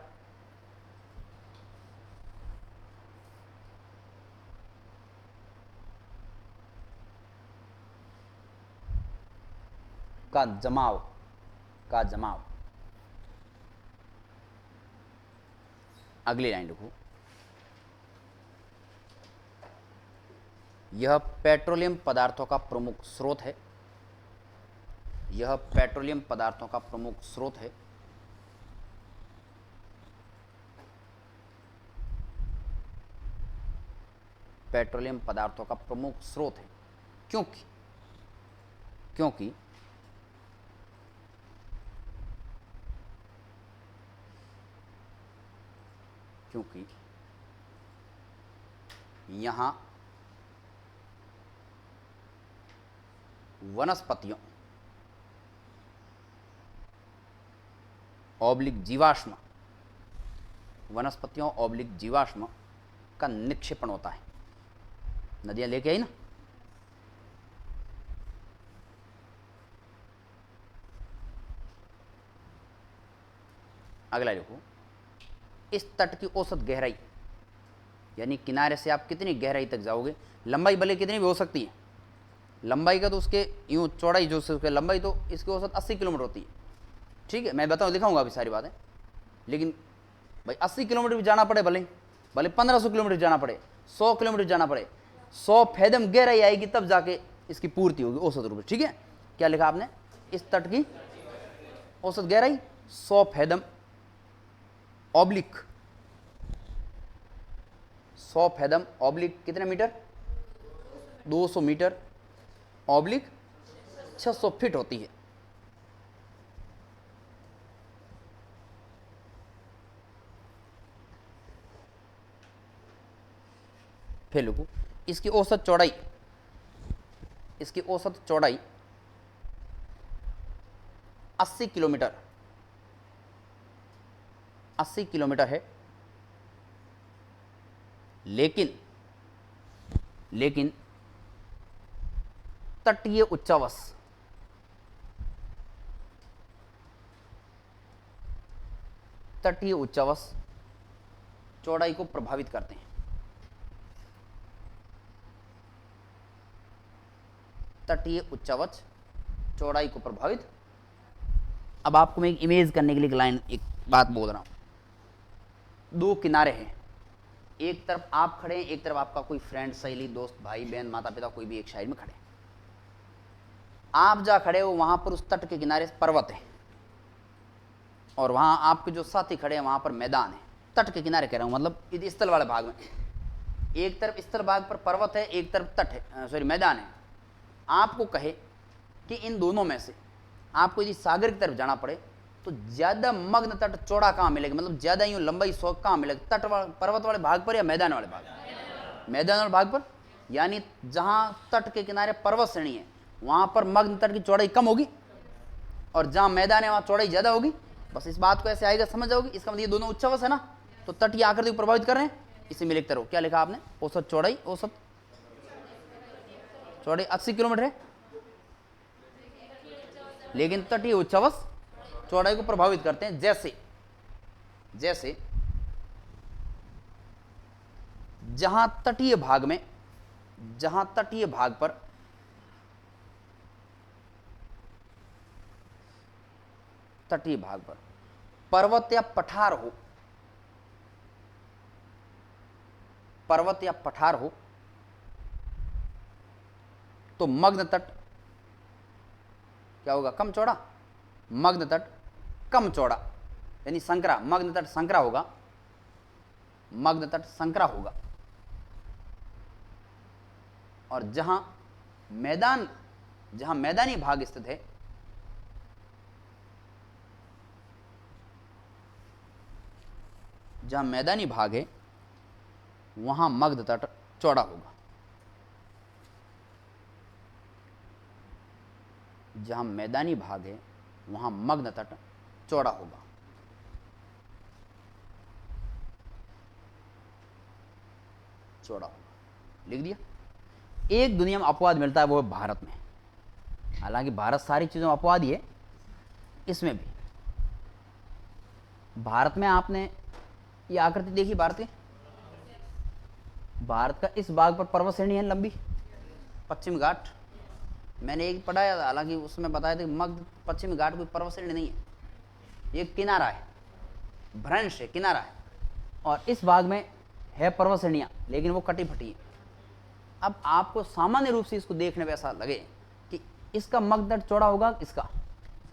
का जमाव, का जमाव। अगली लाइन लिखो, यह पेट्रोलियम पदार्थों का प्रमुख स्रोत है, यह पेट्रोलियम पदार्थों का प्रमुख स्रोत है। पेट्रोलियम पदार्थों का प्रमुख स्रोत है, क्योंकि क्योंकि क्योंकि यहां वनस्पतियों ऑब्लिक जीवाश्म, वनस्पतियों ऑब्लिक जीवाश्म का निक्षेपण होता है। नदियां लेके आई ना, अगला लिखो, इस तट की औसत गहराई, यानी किनारे से आप कितनी गहराई तक जाओगे, लंबाई भले कितनी भी हो सकती है, लंबाई का तो उसके यूं चौड़ाई जो उसके लंबाई तो इसकी औसत 80 किलोमीटर होती है, ठीक है? मैं बताऊँ, दिखाऊंगा अभी सारी बातें। लेकिन भाई 80 किलोमीटर भी जाना पड़े, भले भले 1500 किलोमीटर जाना पड़े, 100 किलोमीटर जाना पड़े, 100 फैदम गहराई आएगी तब जाके इसकी पूर्ति होगी औसत रूप में, ठीक है? क्या लिखा आपने? इस तट की औसत गहराई 100 फैदम ऑब्लिक, 100 फैदम ऑब्लिक कितने मीटर? 200 मीटर ऑब्लिक 600 फीट होती है। फिर लिखो इसकी औसत चौड़ाई, इसकी औसत चौड़ाई 80 किलोमीटर, 80 किलोमीटर है, लेकिन तटीय उच्चावश, तटीय उच्चावश चौड़ाई को प्रभावित करते हैं। तटीय उच्चावच चौड़ाई को प्रभावित। अब आपको मैं एक इमेज करने के लिए एक लाइन, एक बात बोल रहा हूं। दो किनारे हैं, एक तरफ आप खड़े हैं, एक तरफ आपका कोई फ्रेंड, सहेली, दोस्त, भाई बहन, माता पिता, कोई भी एक साइड में खड़े हैं। आप जहां खड़े हो वहां पर उस तट के किनारे पर्वत है, और वहां आपके जो साथी खड़े हैं वहां पर मैदान है। तट के किनारे कह रहा हूं, मतलब स्थल वाले भाग में, एक तरफ स्थल भाग पर पर्वत है, एक तरफ तट है, सॉरी मैदान है। आपको कहे कि इन दोनों में से आपको यदि सागर की तरफ जाना पड़े तो ज्यादा मग्न तट चौड़ा कहां मिलेगा, मतलब ज्यादा यूं लंबाई शौक कहां मिलेगा, तट वाले पर्वत वाले भाग पर या मैदान वाले भाग, मैदान वाले भाग पर। यानी जहां तट के किनारे पर्वत श्रेणी है वहां पर मग्न तट की चौड़ाई कम होगी, और जहां मैदान है वहां चौड़ाई ज्यादा होगी। बस इस बात को ऐसे आएगा, समझ जाओगे। इसका मतलब ये दोनों उच्चावश है ना, तो तट की आकृति को प्रभावित कर रहे हैं। इसे में लिखते रहो, क्या लिखा आपने, औसत चौड़ाई, औसत चौड़ाई 80 किलोमीटर है, लेकिन तटीय उच्चावश चौड़ाई को प्रभावित करते हैं। जैसे जैसे जहां तटीय भाग में, जहां तटीय भाग पर तटीय भाग पर पर्वत या पठार हो, पर्वत या पठार हो, तो मग्न तट क्या होगा, कम चौड़ा। मग्न तट कम चौड़ा, यानी संकरा, मग्न तट संकरा होगा, मग्न तट संकरा होगा। और जहां मैदान, जहां मैदानी भाग स्थित है, जहां मैदानी भाग है वहां मग्न तट चौड़ा होगा। जहां मैदानी भाग है वहां मग्न तट चौड़ा होगा। चौड़ा होगा, लिख दिया। एक दुनिया में अपवाद मिलता है, वो है भारत में। हालांकि भारत सारी चीजों में अपवाद ही है, इसमें भी। भारत में आपने ये आकृति देखी, भारत का इस भाग पर पर्वत श्रेणी है लंबी, पश्चिम घाट। मैंने एक पढ़ाया था, हालांकि उसमें बताया था मध्य पश्चिम घाट कोई पर्वत श्रेणी नहीं है, ये किनारा है, भ्रंश है, किनारा है। और इस भाग में है पर्वत श्रेणियां, लेकिन वो कटी फटी है। अब आपको सामान्य रूप से इसको देखने में ऐसा लगे कि इसका मग्न तट चौड़ा होगा, इसका,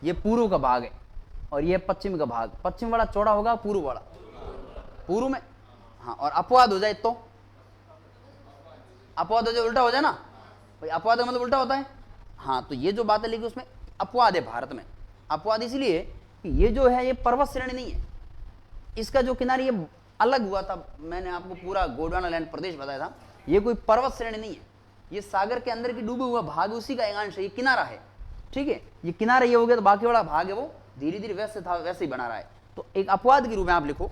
ये पूर्व का भाग है और ये पश्चिम का भाग, पश्चिम वाला चौड़ा होगा, पूर्व वाला, पूर्व में। हाँ, और अपवाद हो जाए तो, अपवाद हो जाए उल्टा हो जाए ना भाई, अपवाद का मतलब उल्टा होता है। हाँ, तो ये जो बात है लिखी उसमें अपवाद है भारत में। अपवाद इसलिए कि ये जो है ये पर्वत श्रेणी नहीं है, इसका जो किनारे ये अलग हुआ था, मैंने आपको पूरा गोंडवाना लैंड प्रदेश बताया था, ये कोई पर्वत श्रेणी नहीं है, ये सागर के अंदर की डूबे हुआ भाग उसी का एक अंश है, ये किनारा है। ठीक है, ये किनारा ये हो गया, तो बाकी वाला भाग है वो धीरे धीरे वैसे था वैसे ही बना रहा है। तो एक अपवाद के रूप में आप लिखो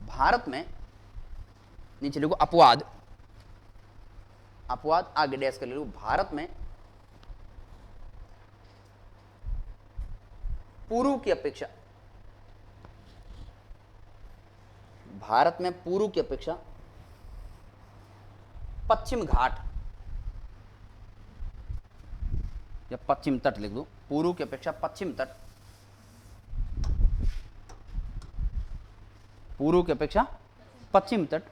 भारत में, नीचे लिखो अपवाद, अपवाद आगे डैश कर लिखो, भारत में पूर्व की अपेक्षा, भारत में पूर्व की अपेक्षा पश्चिम घाट या पश्चिम तट लिख दो, पूर्व की अपेक्षा पश्चिम तट, पूर्व की अपेक्षा पश्चिम तट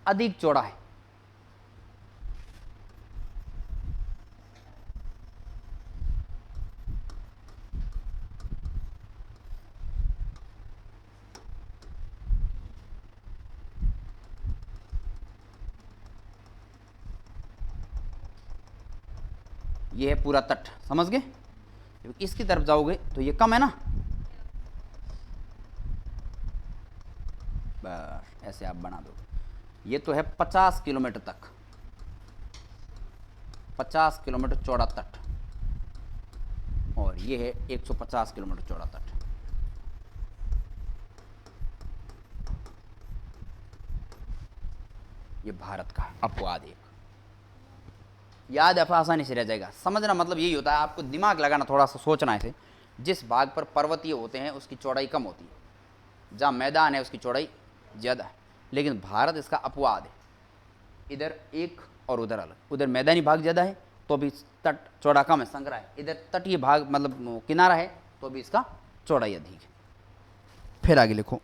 अधिक चौड़ा है। ये है पूरा तट, समझ गए। इसकी तरफ जाओगे तो ये कम है ना, बस ऐसे आप बना दो। ये तो है 50 किलोमीटर तक, 50 किलोमीटर चौड़ा तट, और ये है 150 किलोमीटर चौड़ा तट। ये भारत का अपवाद एक, याद है आसानी से रह जाएगा। समझना मतलब यही होता है, आपको दिमाग लगाना, थोड़ा सा सोचना है इसे। जिस भाग पर पर्वतीय होते हैं उसकी चौड़ाई कम होती है, जहाँ मैदान है उसकी चौड़ाई ज़्यादा है, लेकिन भारत इसका अपवाद है। इधर एक और उधर अलग, उधर मैदानी भाग ज़्यादा है तो भी तट चौड़ा कम है, संकरा है। इधर तटीय भाग मतलब किनारा है तो भी इसका चौड़ाई अधिक है। फिर आगे लिखो,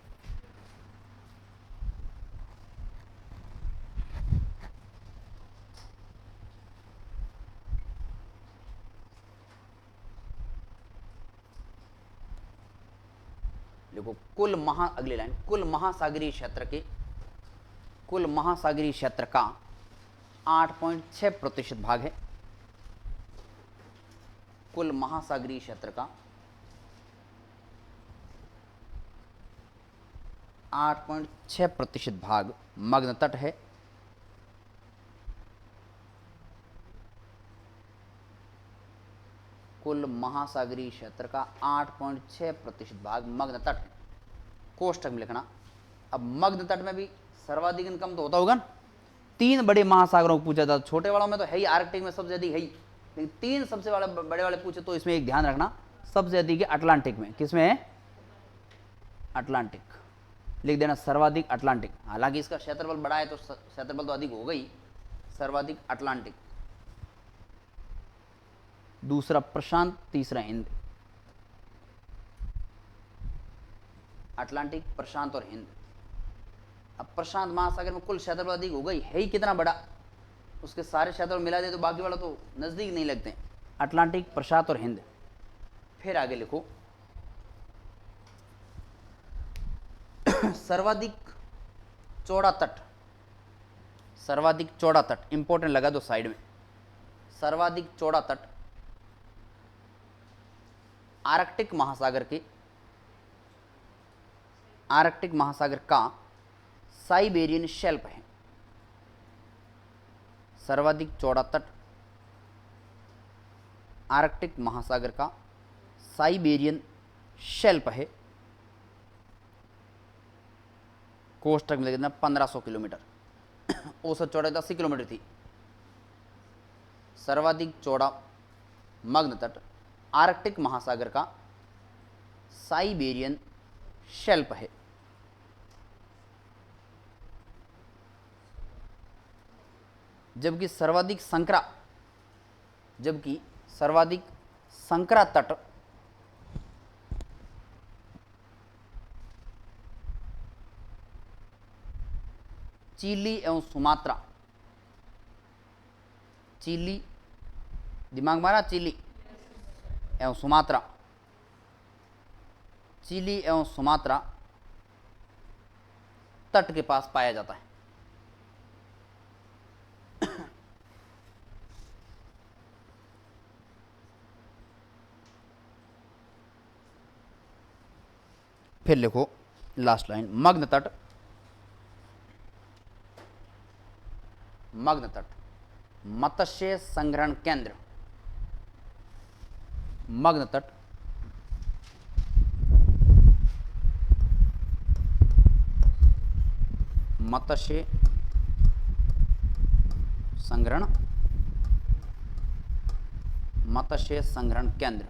देखो अगली लाइन, कुल महासागरीय क्षेत्र का 8.6% भाग है। कुल महासागरीय क्षेत्र का 8.6% भाग मग्न तट है। कुल महासागरीय क्षेत्र का 8.6% भाग मग्न तट है। कोष्ठक में लिखना। अब मग्न तट में भी सर्वाधिक इनकम तो होता होगा ना। 3 बड़े महासागरों को पूछा था, छोटे वालों में तो है ही, आर्कटिक में सबसे अधिक है ही, लेकिन 3 सबसे बड़े वाले पूछे तो इसमें एक ध्यान रखना, सबसे अधिक है अटलांटिक में। किसमें है? अटलांटिक। लिख देना सर्वाधिक अटलांटिक। हालांकि इसका क्षेत्रफल बड़ा है तो क्षेत्रफल तो अधिक होगा ही, सर्वाधिक अटलांटिक। दूसरा प्रशांत, तीसरा हिंद। अटलांटिक, प्रशांत और हिंद। अब प्रशांत महासागर में कुल क्षेत्रफल अधिक हो गई, है ही कितना बड़ा, उसके सारे क्षेत्रफल मिला दे तो बाकी वाला तो नजदीक नहीं लगते। अटलांटिक, प्रशांत और हिंद। फिर आगे लिखो, सर्वाधिक चौड़ा तट। सर्वाधिक चौड़ा तट इंपॉर्टेंट लगा दो साइड में। सर्वाधिक चौड़ा तट आर्कटिक महासागर का साइबेरियन शेल्फ है। सर्वाधिक चौड़ा तट आर्कटिक महासागर का साइबेरियन शेल्फ है। कोष्ठक में लिखना 1500 किलोमीटर। औसत चौड़ाई 80 किलोमीटर थी। सर्वाधिक चौड़ा मग्न तट आर्कटिक महासागर का साइबेरियन शेल्फ है। जबकि सर्वाधिक संकरा तट चिली एवं सुमात्रा। चिली, दिमाग मारा, चिली एवं सुमात्रा। चिली एवं सुमात्रा तट के पास पाया जाता है। फिर लिखो लास्ट लाइन, मग्न तट मत्स्य संग्रहण केंद्र। मग्न तट मत्स्य संग्रहण केंद्र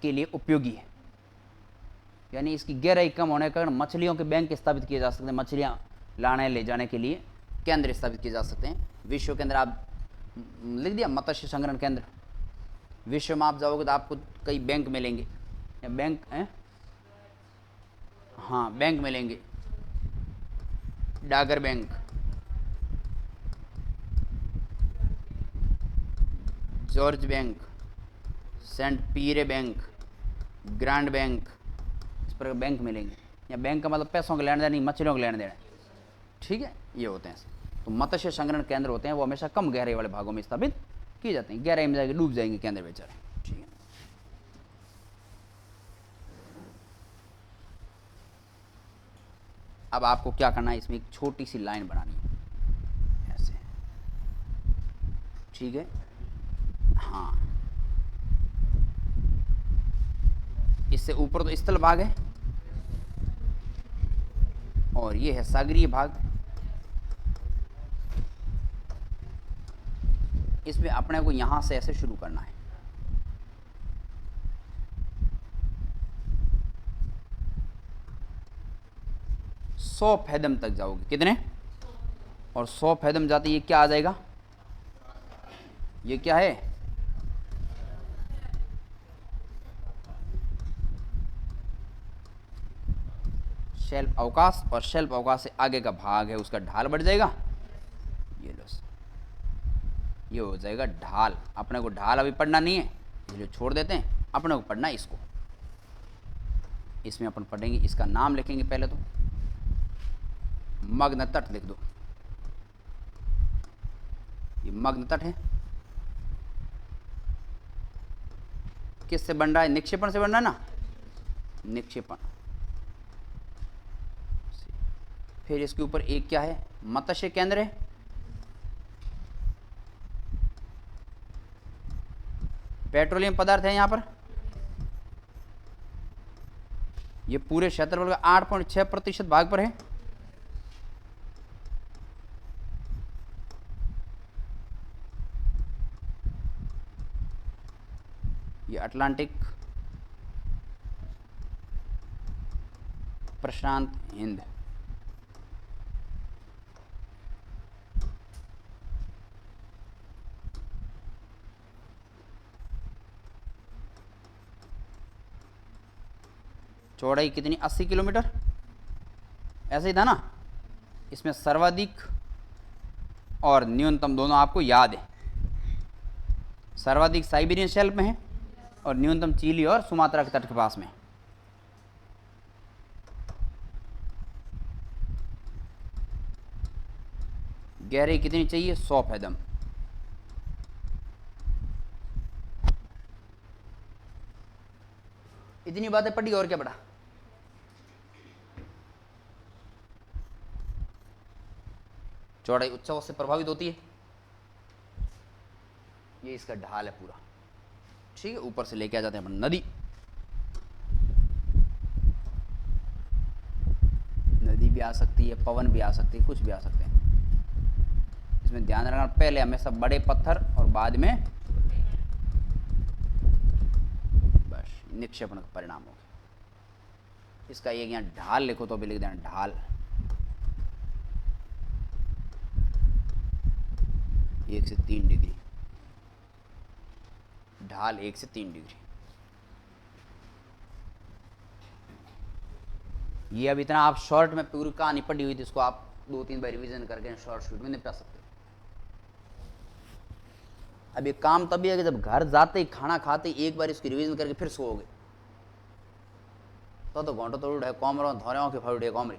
के लिए उपयोगी है। यानी इसकी गहराई कम होने के कारण मछलियों के बैंक स्थापित किए जा सकते हैं। मछलियां लाने ले जाने के लिए केंद्र स्थापित किए जा सकते हैं। विश्व के अंदर आप लिख दिया मत्स्य संग्रहण केंद्र। विश्व में आप जाओगे तो आपको कई बैंक मिलेंगे, या बैंक हैं, हाँ बैंक मिलेंगे। Dogger Bank, George Bank, Saint Pierre Bank, Grand Bank, इस पर बैंक मिलेंगे। या बैंक का मतलब पैसों का लेन देन नहीं, मछलियों का लेन देन। ठीक है, ये होते हैं। तो मत्स्य संग्रहण केंद्र होते हैं वो हमेशा कम गहराई वाले भागों में स्थापित किए जाते हैं। गहराई में जाके डूब जाएंगे केंद्र बेचारे। ठीक है, अब आपको क्या करना है, इसमें एक छोटी सी लाइन बनानी है ऐसे। ठीक है, हाँ, इससे ऊपर तो स्थल भाग है और ये है सागरीय भाग। इसमें अपने को यहां से ऐसे शुरू करना है। सौ फैदम तक जाओगे, कितने? और 100 फैदम जाते ये क्या आ जाएगा? ये क्या है? शेल्फ अवकाश, और शेल्फ अवकाश से आगे का भाग है उसका ढाल बढ़ जाएगा। ये लो, ये हो जाएगा ढाल। अपने को ढाल अभी पढ़ना नहीं है, इसलिए छोड़ देते हैं। अपने को पढ़ना है इसको। इसमें अपन पढ़ेंगे, इसका नाम लिखेंगे पहले तो, मग्न तट लिख दो। ये मग्न तट है। किससे बन रहा है? निक्षेपण से बन रहा है ना, निक्षेपण। फिर इसके ऊपर एक क्या है? मत्स्य केंद्र है। पेट्रोलियम पदार्थ है यहां पर। ये पूरे क्षेत्रफल का 8.6% भाग पर है। ये अटलांटिक, प्रशांत, हिंद। चौड़ाई कितनी? 80 किलोमीटर, ऐसे ही था ना। इसमें सर्वाधिक और न्यूनतम दोनों आपको याद है। सर्वाधिक साइबेरियन शेल्फ में है और न्यूनतम चिली और सुमात्रा के तट के पास में। गहराई कितनी चाहिए? 100 फैदम। इतनी बातें पढ़ी, और क्या पढ़ा? चौड़ाई उच्चावच से प्रभावित होती है। ये इसका ढाल है पूरा, ठीक है। ऊपर से लेके आ जाते हैं अपन नदी। नदी भी आ सकती है, पवन भी आ सकती है, कुछ भी आ सकते हैं। इसमें ध्यान रखना, पहले हमेशा बड़े पत्थर और बाद में बस निक्षेपण का परिणाम होगा। इसका एक यहाँ ढाल लिखो तो भी लिख देना, ढाल। एक से 3 डिग्री, ढाल 1 से 3 डिग्री। ये अब इतना आप शॉर्ट में पूरी कहानी पढ़ी हुई थी, इसको आप 2-3 बार रिवीजन करके शॉर्ट शूट में निपटा सकते हो। अब ये काम तभी है कि जब घर जाते ही, खाना खाते ही एक बार इसकी रिवीजन करके फिर सोओगे तो घंटों तो उठे कॉमरों धोरे के फाड़ उठे कॉमरी।